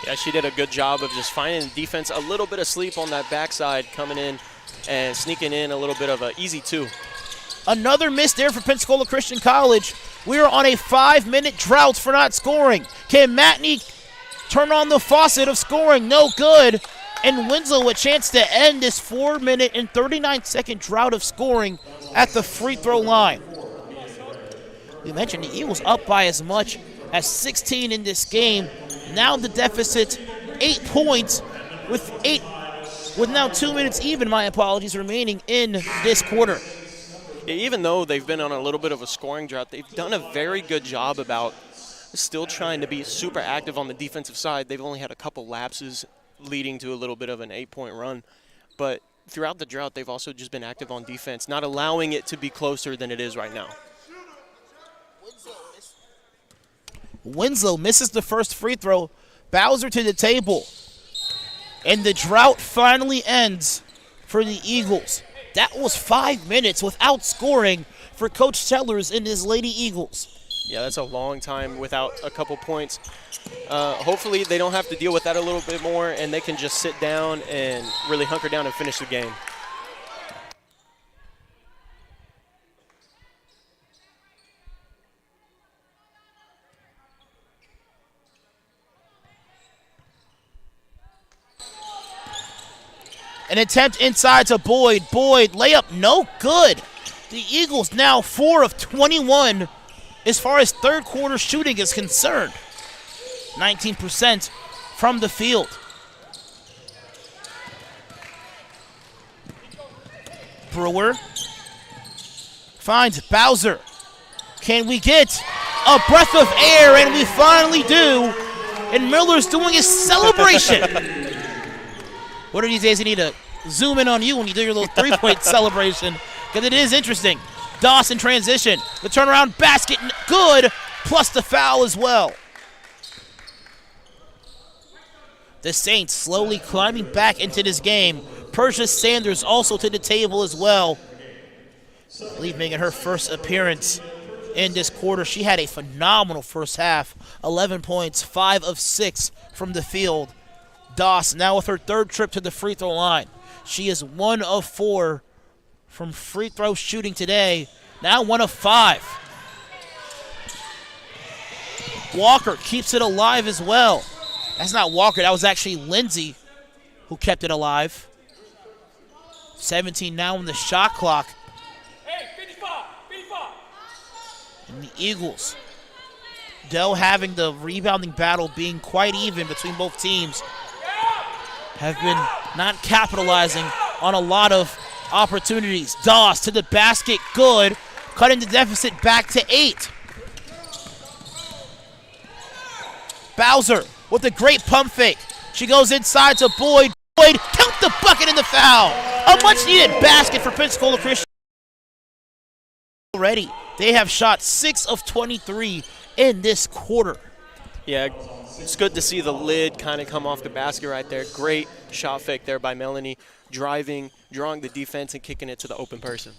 Yeah, she did a good job of just finding the defense, a little bit of sleep on that backside, coming in and sneaking in a little bit of an easy 2. Another miss there for Pensacola Christian College. We are on a 5-minute drought for not scoring. Can Matney turn on the faucet of scoring? No good. And Winslow a chance to end this 4-minute and 39-second drought of scoring at the free throw line. We mentioned the Eagles up by as much as 16 in this game. Now the deficit 8 points with now 2 minutes even, remaining in this quarter. Yeah, even though they've been on a little bit of a scoring drought, they've done a very good job about still trying to be super active on the defensive side. They've only had a couple lapses leading to a little bit of an 8-point run. But throughout the drought, they've also just been active on defense, not allowing it to be closer than it is right now. Winslow misses the first free throw. Bowser to the table. And the drought finally ends for the Eagles. That was 5 minutes without scoring for Coach Sellers and his Lady Eagles. Yeah, that's a long time without a couple points. Hopefully they don't have to deal with that a little bit more and they can just sit down and really hunker down and finish the game. An attempt inside to Boyd. Boyd, layup, no good. The Eagles now 4 of 21 as far as third quarter shooting is concerned. 19% from the field. Brewer finds Bowser. Can we get a breath of air? And we finally do. And Miller's doing his celebration. One of these days, you need to zoom in on you when you do your little three-point celebration, because it is interesting. Dawson transition. The turnaround basket, good, plus the foul as well. The Saints slowly climbing back into this game. Persia Sanders also to the table as well. I believe making her first appearance in this quarter. She had a phenomenal first half. 11 points, 5 of 6 from the field. Doss now with her third trip to the free throw line. She is 1 of 4 from free throw shooting today. Now 1 of 5. Walker keeps it alive as well. That's not Walker, that was actually Lindsay who kept it alive. 17 now on the shot clock. Hey, 55, 55. And the Eagles, though having the rebounding battle being quite even between both teams, have been not capitalizing on a lot of opportunities. Doss to the basket, good. Cutting the deficit back to 8. Bowser with a great pump fake. She goes inside to Boyd. Boyd, count the bucket and the foul. A much-needed basket for Pensacola Christian. Already, they have shot 6 of 23 in this quarter. Yeah, it's good to see the lid kind of come off the basket right there. Great shot fake there by Melanie, driving, drawing the defense, and kicking it to the open person.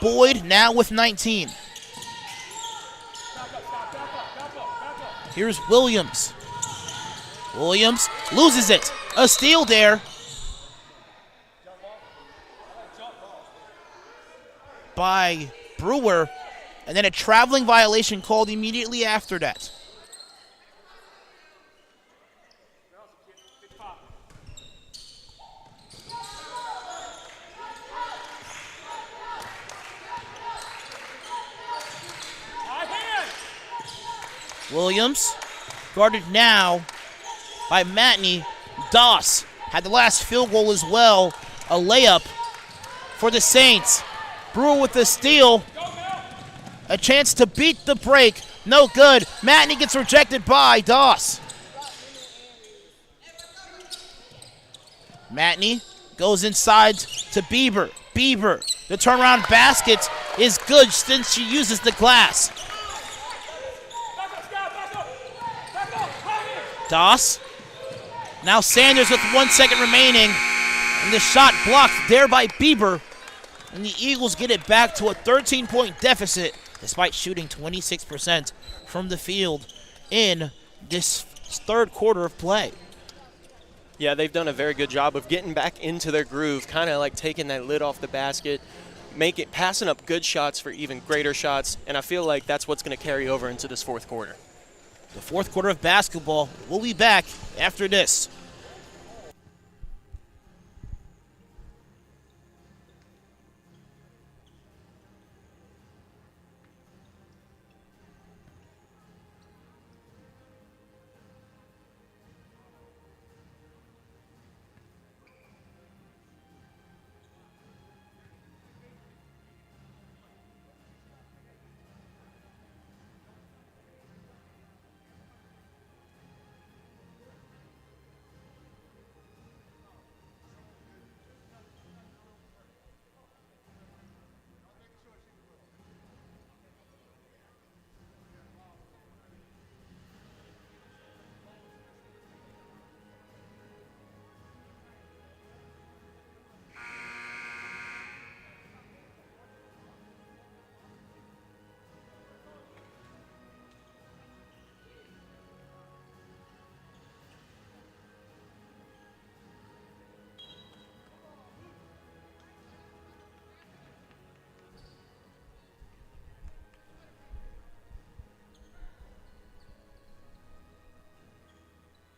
Boyd now with 19. Here's Williams. Williams loses it. A steal there by Brewer, and then a traveling violation called immediately after that. Williams guarded now by Matney. Doss had the last field goal as well. A layup for the Saints. Brewer with the steal. A chance to beat the break. No good. Matney gets rejected by Doss. Matney goes inside to Bieber. Bieber, the turnaround basket is good since she uses the glass. Doss. Now Sanders with 1 second remaining. And the shot blocked there by Bieber. And the Eagles get it back to a 13-point deficit despite shooting 26% from the field in this third quarter of play. Yeah, they've done a very good job of getting back into their groove, kind of like taking that lid off the basket, passing up good shots for even greater shots, and I feel like that's what's going to carry over into this fourth quarter. The fourth quarter of basketball. We'll be back after this.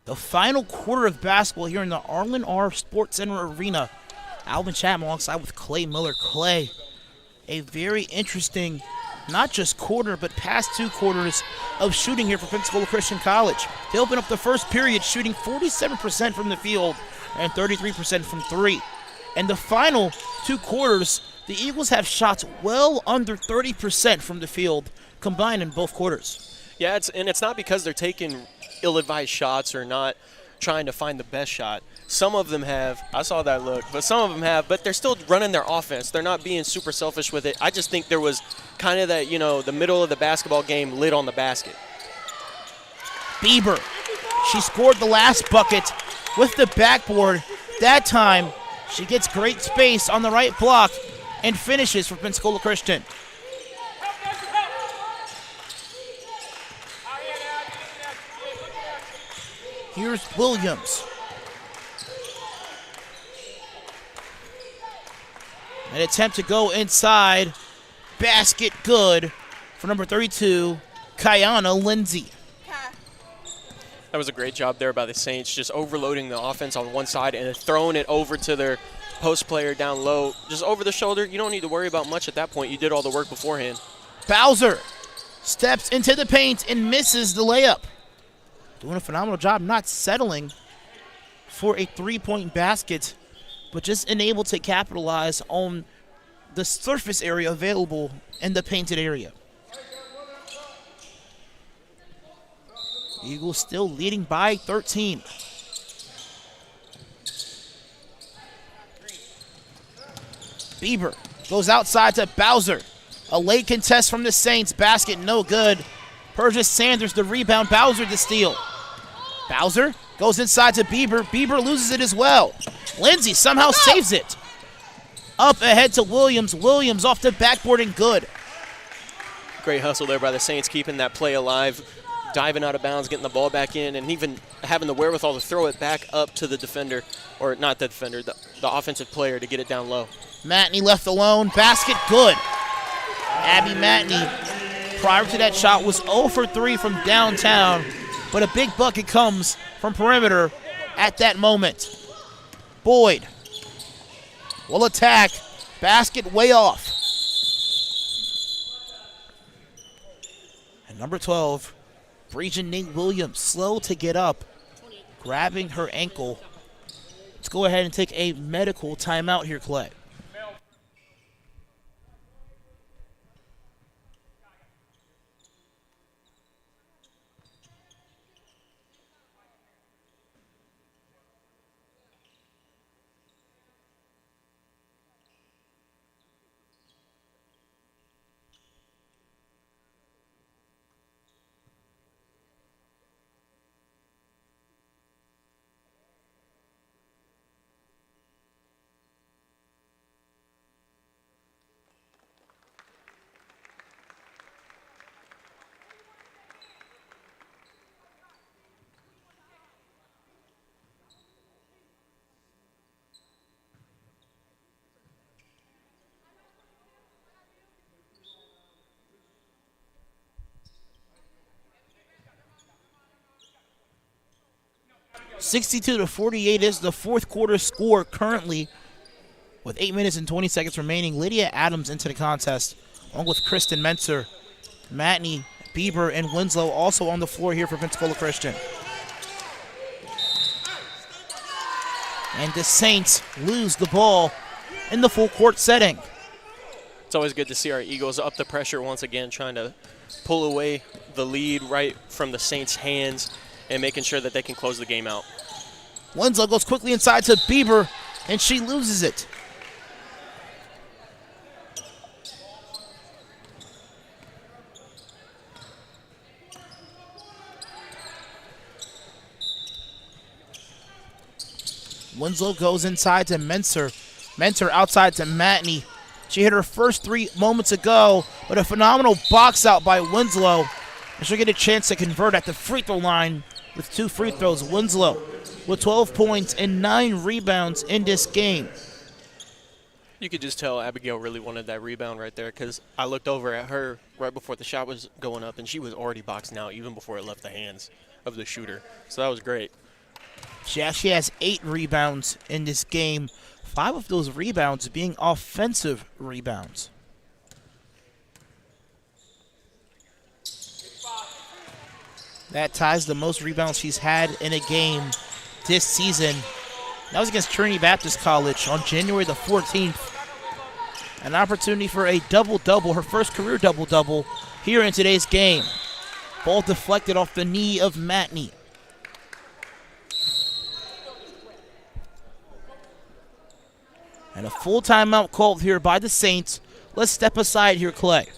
The final quarter of basketball here in the Arlen R. Sports Center Arena. Alvin Chapman alongside with Clay Miller. Clay, a very interesting, not just quarter, but past 2 quarters of shooting here for Pensacola Christian College. They open up the first period shooting 47% from the field and 33% from 3. And the final 2 quarters, the Eagles have shots well under 30% from the field combined in both quarters. Yeah, it's not because they're taking ill-advised shots or not trying to find the best shot. Some of them have. I saw that look. But some of them have. But they're still running their offense. They're not being super selfish with it. I just think there was kind of that, the middle of the basketball game lid on the basket. Bieber. She scored the last bucket with the backboard. That time, she gets great space on the right block and finishes for Pensacola Christian. Here's Williams. An attempt to go inside. Basket good for number 32, Kiana Lindsay. That was a great job there by the Saints, just overloading the offense on one side and then throwing it over to their post player down low. Just over the shoulder. You don't need to worry about much at that point. You did all the work beforehand. Bowser steps into the paint and misses the layup. Doing a phenomenal job not settling for a three-point basket, but just unable to capitalize on the surface area available in the painted area. Eagles still leading by 13. Bieber goes outside to Bowser. A late contest from the Saints. Basket no good. Persia Sanders the rebound. Bowser the steal. Bowser goes inside to Bieber. Bieber loses it as well. Lindsay somehow saves it. Up ahead to Williams. Williams off the backboard and good. Great hustle there by the Saints, keeping that play alive, diving out of bounds, getting the ball back in, and even having the wherewithal to throw it back up to the defender, or not the defender, the offensive player to get it down low. Matney left alone. Basket good. Abby Matney, prior to that shot, was 0 for 3 from downtown, but a big bucket comes from perimeter at that moment. Boyd will attack. Basket way off. And number 12, Breajan Nate Williams, slow to get up, grabbing her ankle. Let's go ahead and take a medical timeout here, Clay. (62-48) is the fourth quarter score currently, with 8 minutes and 20 seconds remaining. Lydia Adams into the contest, along with Kristen Menser. Matney, Bieber, and Winslow also on the floor here for Pensacola Christian. And the Saints lose the ball in the full court setting. It's always good to see our Eagles up the pressure once again, trying to pull away the lead right from the Saints' hands and making sure that they can close the game out. Winslow goes quickly inside to Bieber, and she loses it. Winslow goes inside to Menser. Menser outside to Matney. She hit her first three moments ago, but a phenomenal box out by Winslow. And she'll get a chance to convert at the free throw line with 2 free throws. Winslow with 12 points and 9 rebounds in this game. You could just tell Abigail really wanted that rebound right there, because I looked over at her right before the shot was going up, and she was already boxing out even before it left the hands of the shooter. So that was great. She actually has 8 rebounds in this game, 5 of those rebounds being offensive rebounds. That ties the most rebounds she's had in a game this season. That was against Trinity Baptist College on January the 14th. An opportunity for a double-double, her first career double-double here in today's game. Ball deflected off the knee of Matney. And a full timeout called here by the Saints. Let's step aside here, Clay.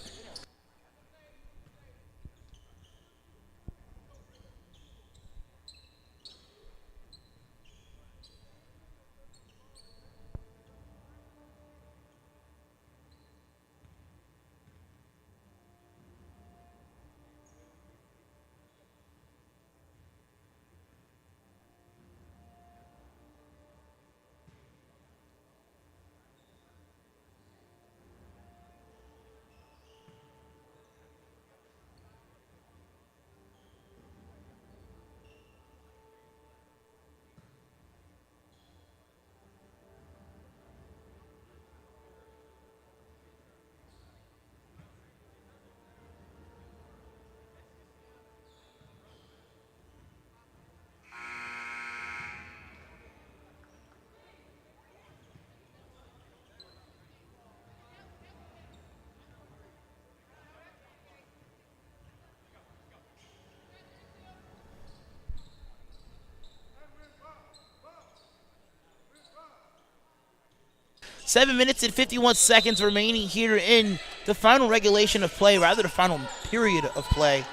7 minutes and 51 seconds remaining here in the final regulation of play, rather the final period of play.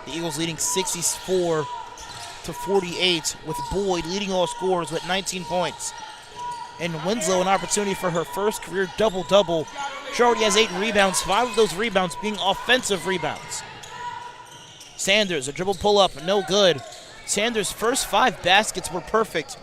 The Eagles leading 64-48 with Boyd leading all scorers with 19 points. And Winslow an opportunity for her first career double-double. She already has 8 rebounds, 5 of those rebounds being offensive rebounds. Sanders, a dribble pull-up, no good. Sanders' first 5 baskets were perfect.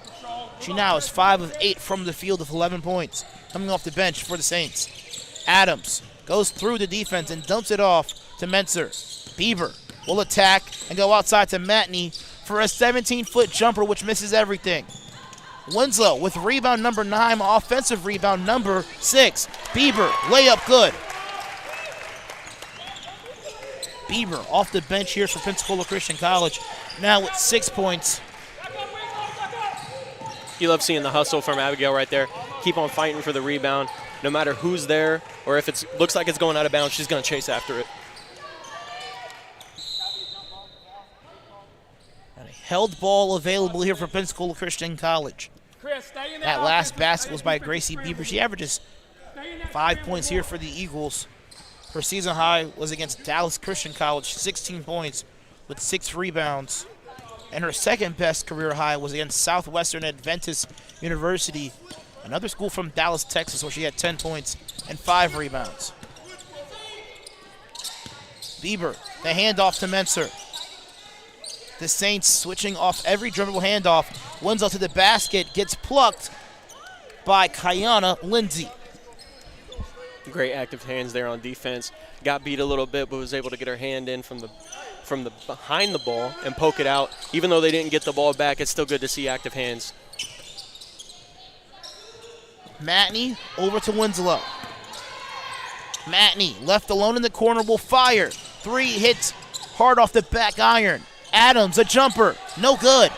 She now is 5 of 8 from the field with 11 points, coming off the bench for the Saints. Adams goes through the defense and dumps it off to Menser. Bieber will attack and go outside to Matney for a 17-foot jumper, which misses everything. Winslow with rebound number 9, offensive rebound number 6. Bieber, layup good. Bieber off the bench here for Pensacola Christian College, now with 6 points. You love seeing the hustle from Abigail right there. Keep on fighting for the rebound. No matter who's there or if it looks like it's going out of bounds, she's going to chase after it. And a held ball available here for Pensacola Christian College. That last basket was by Gracie Bieber. She averages 5 points here for the Eagles. Her season high was against Dallas Christian College, 16 points with 6 rebounds. And her second best career high was against Southwestern Adventist University, another school from Dallas, Texas, where she had 10 points and 5 rebounds. Bieber, the handoff to Menser. The Saints switching off every dribble handoff. Winslow to the basket, gets plucked by Kiana Lindsay. Great active hands there on defense. Got beat a little bit, but was able to get her hand in from the behind the ball and poke it out. Even though they didn't get the ball back, it's still good to see active hands. Matney over to Winslow. Matney left alone in the corner will fire. 3 hits hard off the back iron. Adams, a jumper, no good.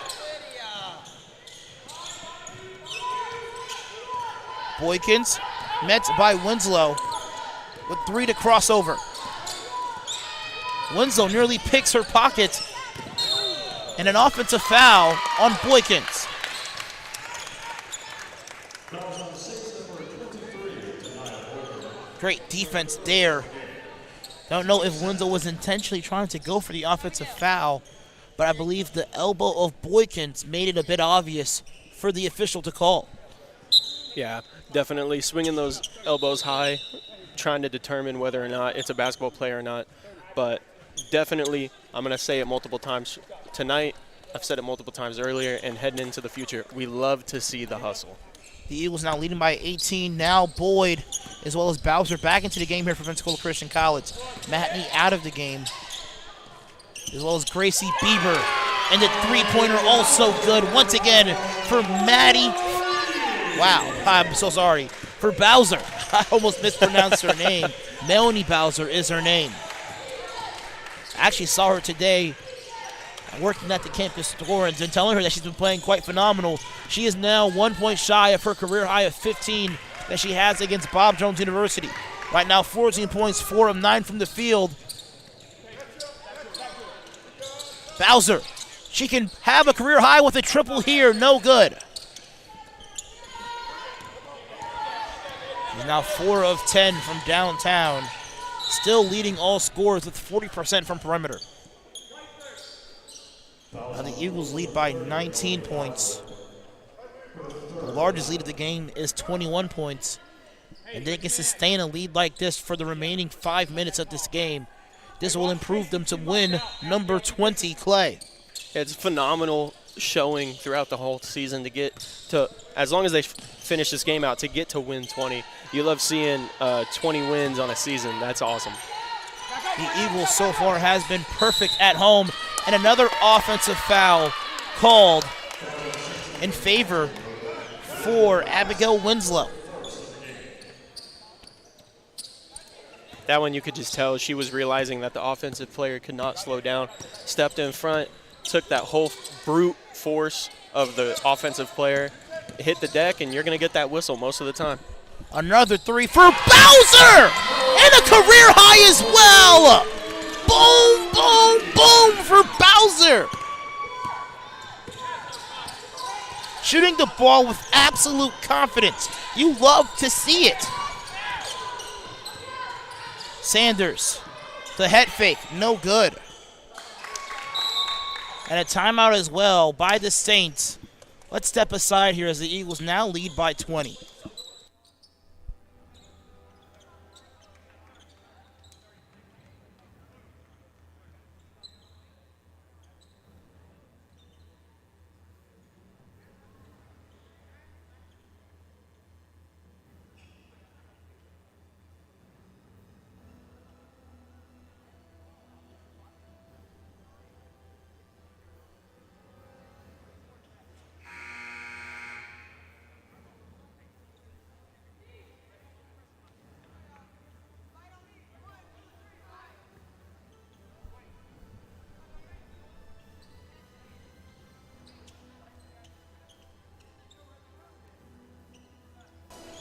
Boykins met by Winslow with 3 to cross over. Winslow nearly picks her pocket, and an offensive foul on Boykins. Great defense there. Don't know if Winslow was intentionally trying to go for the offensive foul, but I believe the elbow of Boykins made it a bit obvious for the official to call. Yeah, definitely swinging those elbows high, trying to determine whether or not it's a basketball play or not. But definitely, I'm going to say it multiple times tonight. I've said it multiple times earlier, and heading into the future, we love to see the hustle. The Eagles now leading by 18. Now Boyd, as well as Bowser, back into the game here for Pensacola Christian College. Matney out of the game, as well as Gracie Bieber. And the three-pointer also good once again for Maddie. Wow, I'm so sorry. For Bowser. I almost mispronounced her name. Melanie Bowser is her name. I actually saw her today working at the campus store and telling her that she's been playing quite phenomenal. She is now 1 point shy of her career high of 15 that she has against Bob Jones University. Right now, 14 points, 4 of 9 from the field. Bowser, she can have a career high with a triple here, no good. She's now 4 of 10 from downtown, still leading all scorers with 40% from perimeter. Now the Eagles lead by 19 points. The largest lead of the game is 21 points. And they can sustain a lead like this for the remaining 5 minutes of this game. This will improve them to win number 20, Clay. It's phenomenal showing throughout the whole season to get to, as long as they finish this game out, to get to win 20. You love seeing 20 wins on a season. That's awesome. The Eagles so far has been perfect at home. And another offensive foul called in favor for Abigail Winslow. That one you could just tell she was realizing that the offensive player could not slow down. Stepped in front, took that whole brute force of the offensive player, hit the deck, and you're going to get that whistle most of the time. Another 3 for Bowser! And a career high as well! Boom, boom, boom for Bowser! Shooting the ball with absolute confidence. You love to see it. Sanders, the head fake, no good. And a timeout as well by the Saints. Let's step aside here as the Eagles now lead by 20.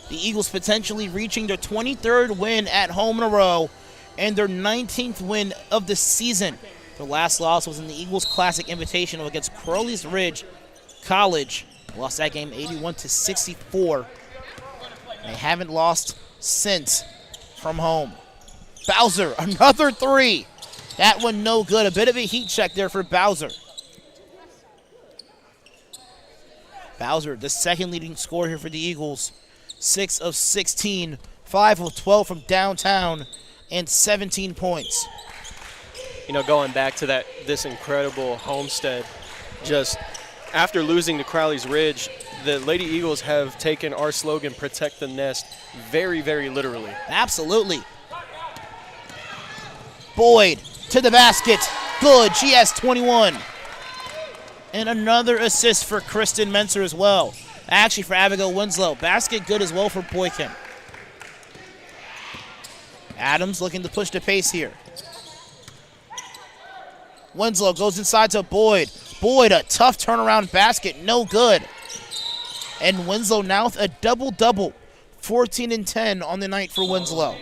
The Eagles potentially reaching their 23rd win at home in a row and their 19th win of the season. Their last loss was in the Eagles Classic Invitational against Crowley's Ridge College. They lost that game 81-64. They haven't lost since from home. Bowser, another three. That one no good. A bit of a heat check there for Bowser. Bowser, the second leading scorer here for the Eagles. 6 of 16, 5 of 12 from downtown, and 17 points. You know, going back to this incredible homestead, just after losing to Crowley's Ridge, the Lady Eagles have taken our slogan, Protect the Nest, very, very literally. Absolutely. Boyd to the basket. Good. She has 21. And another assist for Kristen Menser as well. Actually, for Abigail Winslow. Basket good as well for Boykin. Adams looking to push the pace here. Winslow goes inside to Boyd. Boyd, a tough turnaround basket. No good. And Winslow now with a double-double. 14 and 10 on the night for Winslow.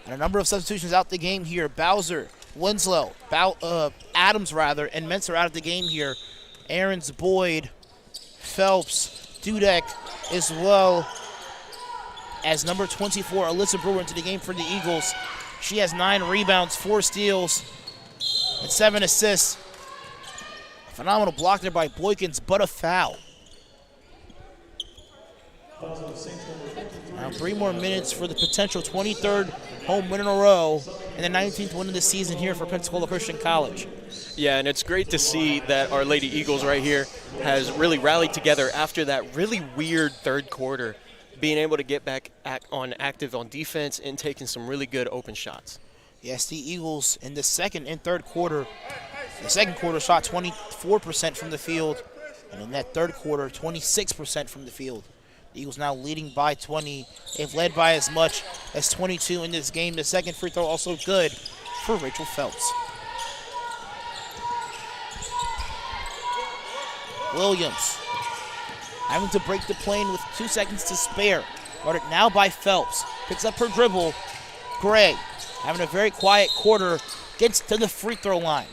And a number of substitutions out the game here. Bowser, Winslow, Adams rather, and Menser out of the game here. Aarons, Boyd, Phelps, Dudek, as well as number 24, Alyssa Brewer, into the game for the Eagles. She has 9 rebounds, 4 steals, and 7 assists. A phenomenal block there by Boykins, but a foul. Now 3 more minutes for the potential 23rd home win in a row and the 19th win of the season here for Pensacola Christian College. Yeah, and it's great to see that our Lady Eagles right here has really rallied together after that really weird third quarter, being able to get back active on defense and taking some really good open shots. Yes, the Eagles in the second and third quarter, the second quarter shot 24% from the field, and in that third quarter, 26% from the field. The Eagles now leading by 20. They've led by as much as 22 in this game. The second free throw also good for Rachel Phelps. Williams having to break the plane with 2 seconds to spare. Guarded now by Phelps. Picks up her dribble. Gray having a very quiet quarter. Gets to the free throw line.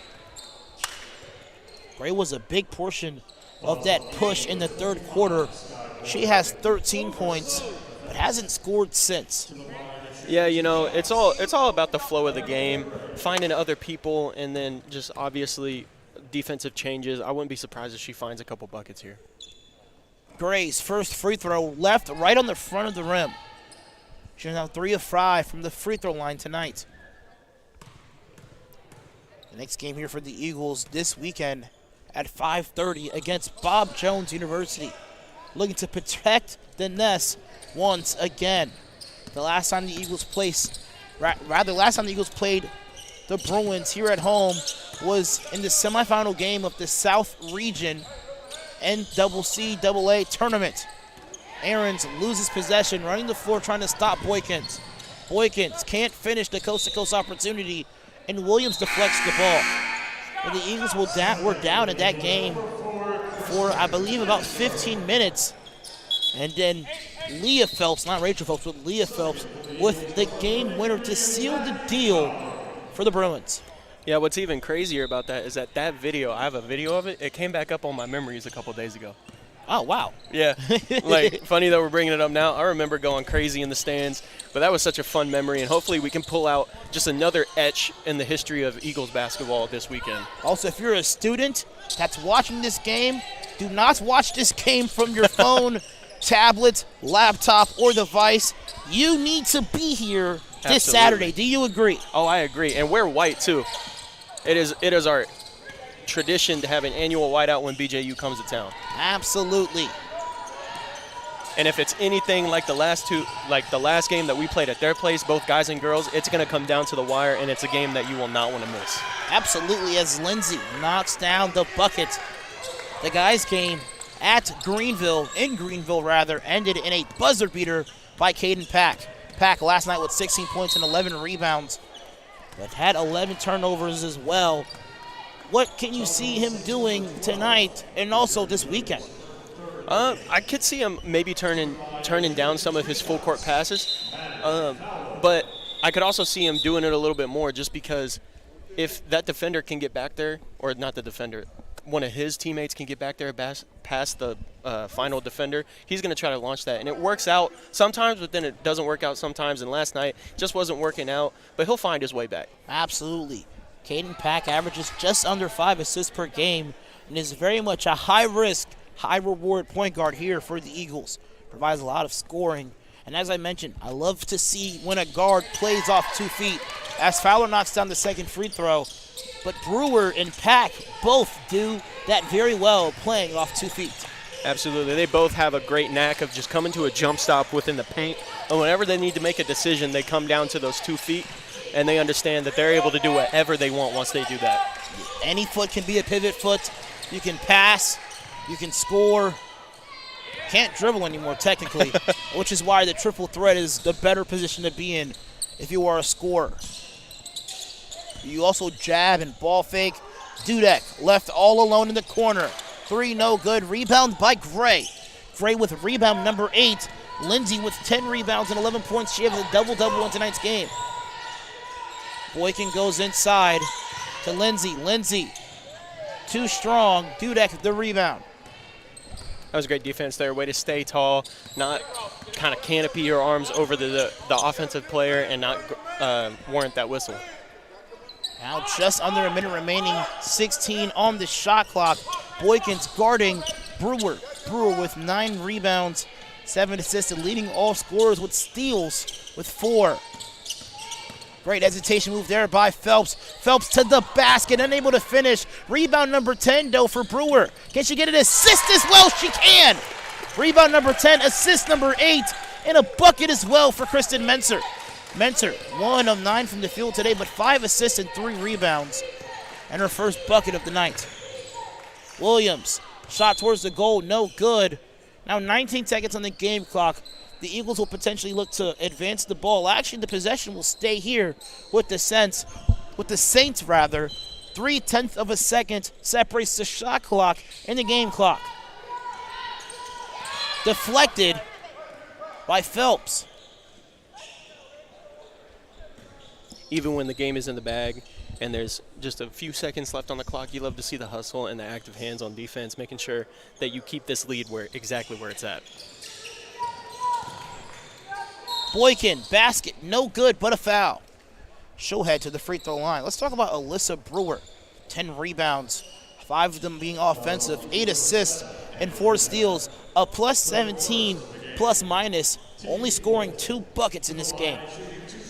Gray was a big portion of that push in the third quarter. She has 13 points, but hasn't scored since. Yeah, you know, it's all about the flow of the game, finding other people, and then just obviously defensive changes. I wouldn't be surprised if she finds a couple buckets here. Gray's first free throw left right on the front of the rim. She's now 3 of 5 from the free throw line tonight. The next game here for the Eagles this weekend at 5:30 against Bob Jones University. Looking to protect the nest once again. The last time the Eagles played the Bruins here at home was in the semifinal game of the South Region NCCAA tournament. Aarons loses possession, running the floor, trying to stop Boykins. Boykins can't finish the coast-to-coast opportunity, and Williams deflects the ball. But the Eagles were down in that game for, I believe, about 15 minutes. And then Leah Phelps, not Rachel Phelps, but Leah Phelps, with the game winner to seal the deal for the Bruins. Yeah, what's even crazier about that is that video, I have a video of it. It came back up on my memories a couple days ago. Oh, wow. Yeah, like funny that we're bringing it up now. I remember going crazy in the stands, but that was such a fun memory, and hopefully we can pull out just another etch in the history of Eagles basketball this weekend. Also, if you're a student that's watching this game, do not watch this game from your phone, tablet, laptop, or device. You need to be here this Saturday. Do you agree? Oh, I agree, and wear white too. It is our tradition to have an annual whiteout when BJU comes to town. Absolutely. And if it's anything like the last game that we played at their place, both guys and girls, it's going to come down to the wire, and it's a game that you will not want to miss. Absolutely, as Lindsay knocks down the bucket. The guys' game in Greenville, ended in a buzzer beater by Caden Pack. Pack last night with 16 points and 11 rebounds, but had 11 turnovers as well. What can you see him doing tonight and also this weekend? I could see him maybe turning down some of his full court passes, but I could also see him doing it a little bit more, just because if that defender can get back there, or not the defender, one of his teammates can get back there past the final defender, he's going to try to launch that. And it works out sometimes, but then it doesn't work out sometimes. And last night just wasn't working out, but he'll find his way back. Absolutely. Caden Pack averages just under 5 assists per game and is very much a high-risk, high-reward point guard here for the Eagles. Provides a lot of scoring. And as I mentioned, I love to see when a guard plays off 2 feet, as Fowler knocks down the second free throw. But Brewer and Pack both do that very well, playing off 2 feet. Absolutely. They both have a great knack of just coming to a jump stop within the paint. And whenever they need to make a decision, they come down to those 2 feet, and they understand that they're able to do whatever they want once they do that. Any foot can be a pivot foot. You can pass. You can score. Can't dribble anymore, technically, which is why the triple threat is the better position to be in if you are a scorer. You also jab and ball fake. Dudek left all alone in the corner. 3, no good. Rebound by Gray. Gray with rebound number 8. Lindsay with 10 rebounds and 11 points. She has a double-double in tonight's game. Boykin goes inside to Lindsay. Lindsay, too strong. Dudek the rebound. That was great defense there. Way to stay tall, not kind of canopy your arms over the offensive player and not warrant that whistle. Now just under a minute remaining, 16 on the shot clock. Boykin's guarding Brewer. Brewer with 9 rebounds, 7 assists, and leading all scorers with steals with 4. Great hesitation move there by Phelps. Phelps to the basket, unable to finish. Rebound number 10, though, for Brewer. Can she get an assist as well? She can. Rebound number 10, assist number 8, and a bucket as well for Kristen Menser. Menser, 1 of 9 from the field today, but 5 assists and 3 rebounds, and her first bucket of the night. Williams, shot towards the goal, no good. Now 19 seconds on the game clock. The Eagles will potentially look to advance the ball. Actually, the possession will stay here with the Saints. 3/10 of a second separates the shot clock and the game clock. Deflected by Phelps. Even when the game is in the bag and there's just a few seconds left on the clock, you love to see the hustle and the active hands on defense, making sure that you keep this lead exactly where it's at. Boykin, basket, no good, but a foul. She'll head to the free throw line. Let's talk about Alyssa Brewer. 10 rebounds, 5 of them being offensive, 8 assists, and 4 steals. A plus 17, plus minus, only scoring 2 buckets in this game.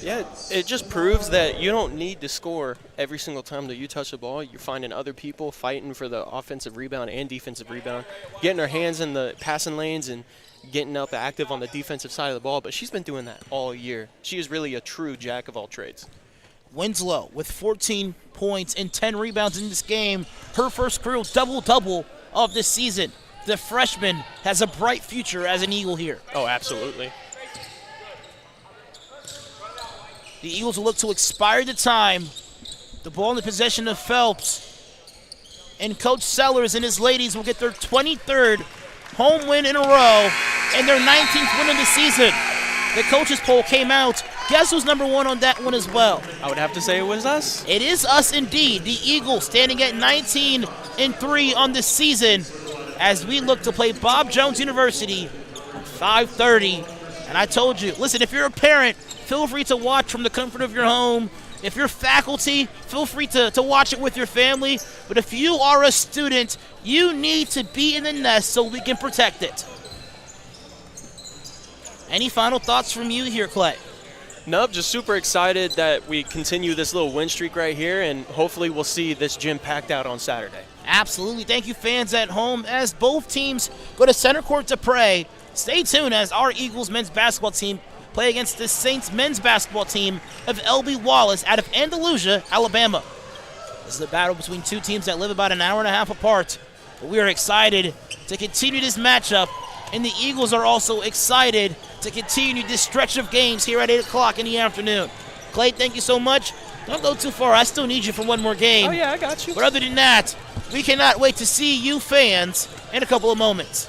Yeah, it just proves that you don't need to score every single time that you touch the ball. You're finding other people fighting for the offensive rebound and defensive rebound, getting their hands in the passing lanes and getting up active on the defensive side of the ball, but she's been doing that all year. She is really a true jack of all trades. Winslow with 14 points and 10 rebounds in this game. Her first career double-double of this season. The freshman has a bright future as an Eagle here. Oh, absolutely. The Eagles will look to expire the time. The ball in the possession of Phelps. And Coach Sellers and his ladies will get their 23rd home win in a row and their 19th win of the season. The coaches poll came out Guess who's number 1 on that one as well? I would have to say it was us. It is us indeed. The Eagles standing at 19-3 on the season as we look to play Bob Jones University at 5:30. And I told you, listen, if you're a parent, feel free to watch from the comfort of your home. If you're faculty, feel free to watch it with your family. But if you are a student, you need to be in the nest so we can protect it. Any final thoughts from you here, Clay? Nope, just super excited that we continue this little win streak right here, and hopefully we'll see this gym packed out on Saturday. Absolutely. Thank you, fans at home. As both teams go to center court to pray, stay tuned as our Eagles men's basketball team play against the Saints men's basketball team of LB Wallace out of Andalusia, Alabama. This is a battle between two teams that live about an hour and a half apart. But we are excited to continue this matchup, and the Eagles are also excited to continue this stretch of games here at 8 o'clock in the afternoon. Clay, thank you so much. Don't go too far. I still need you for one more game. Oh, yeah, I got you. But other than that, we cannot wait to see you fans in a couple of moments.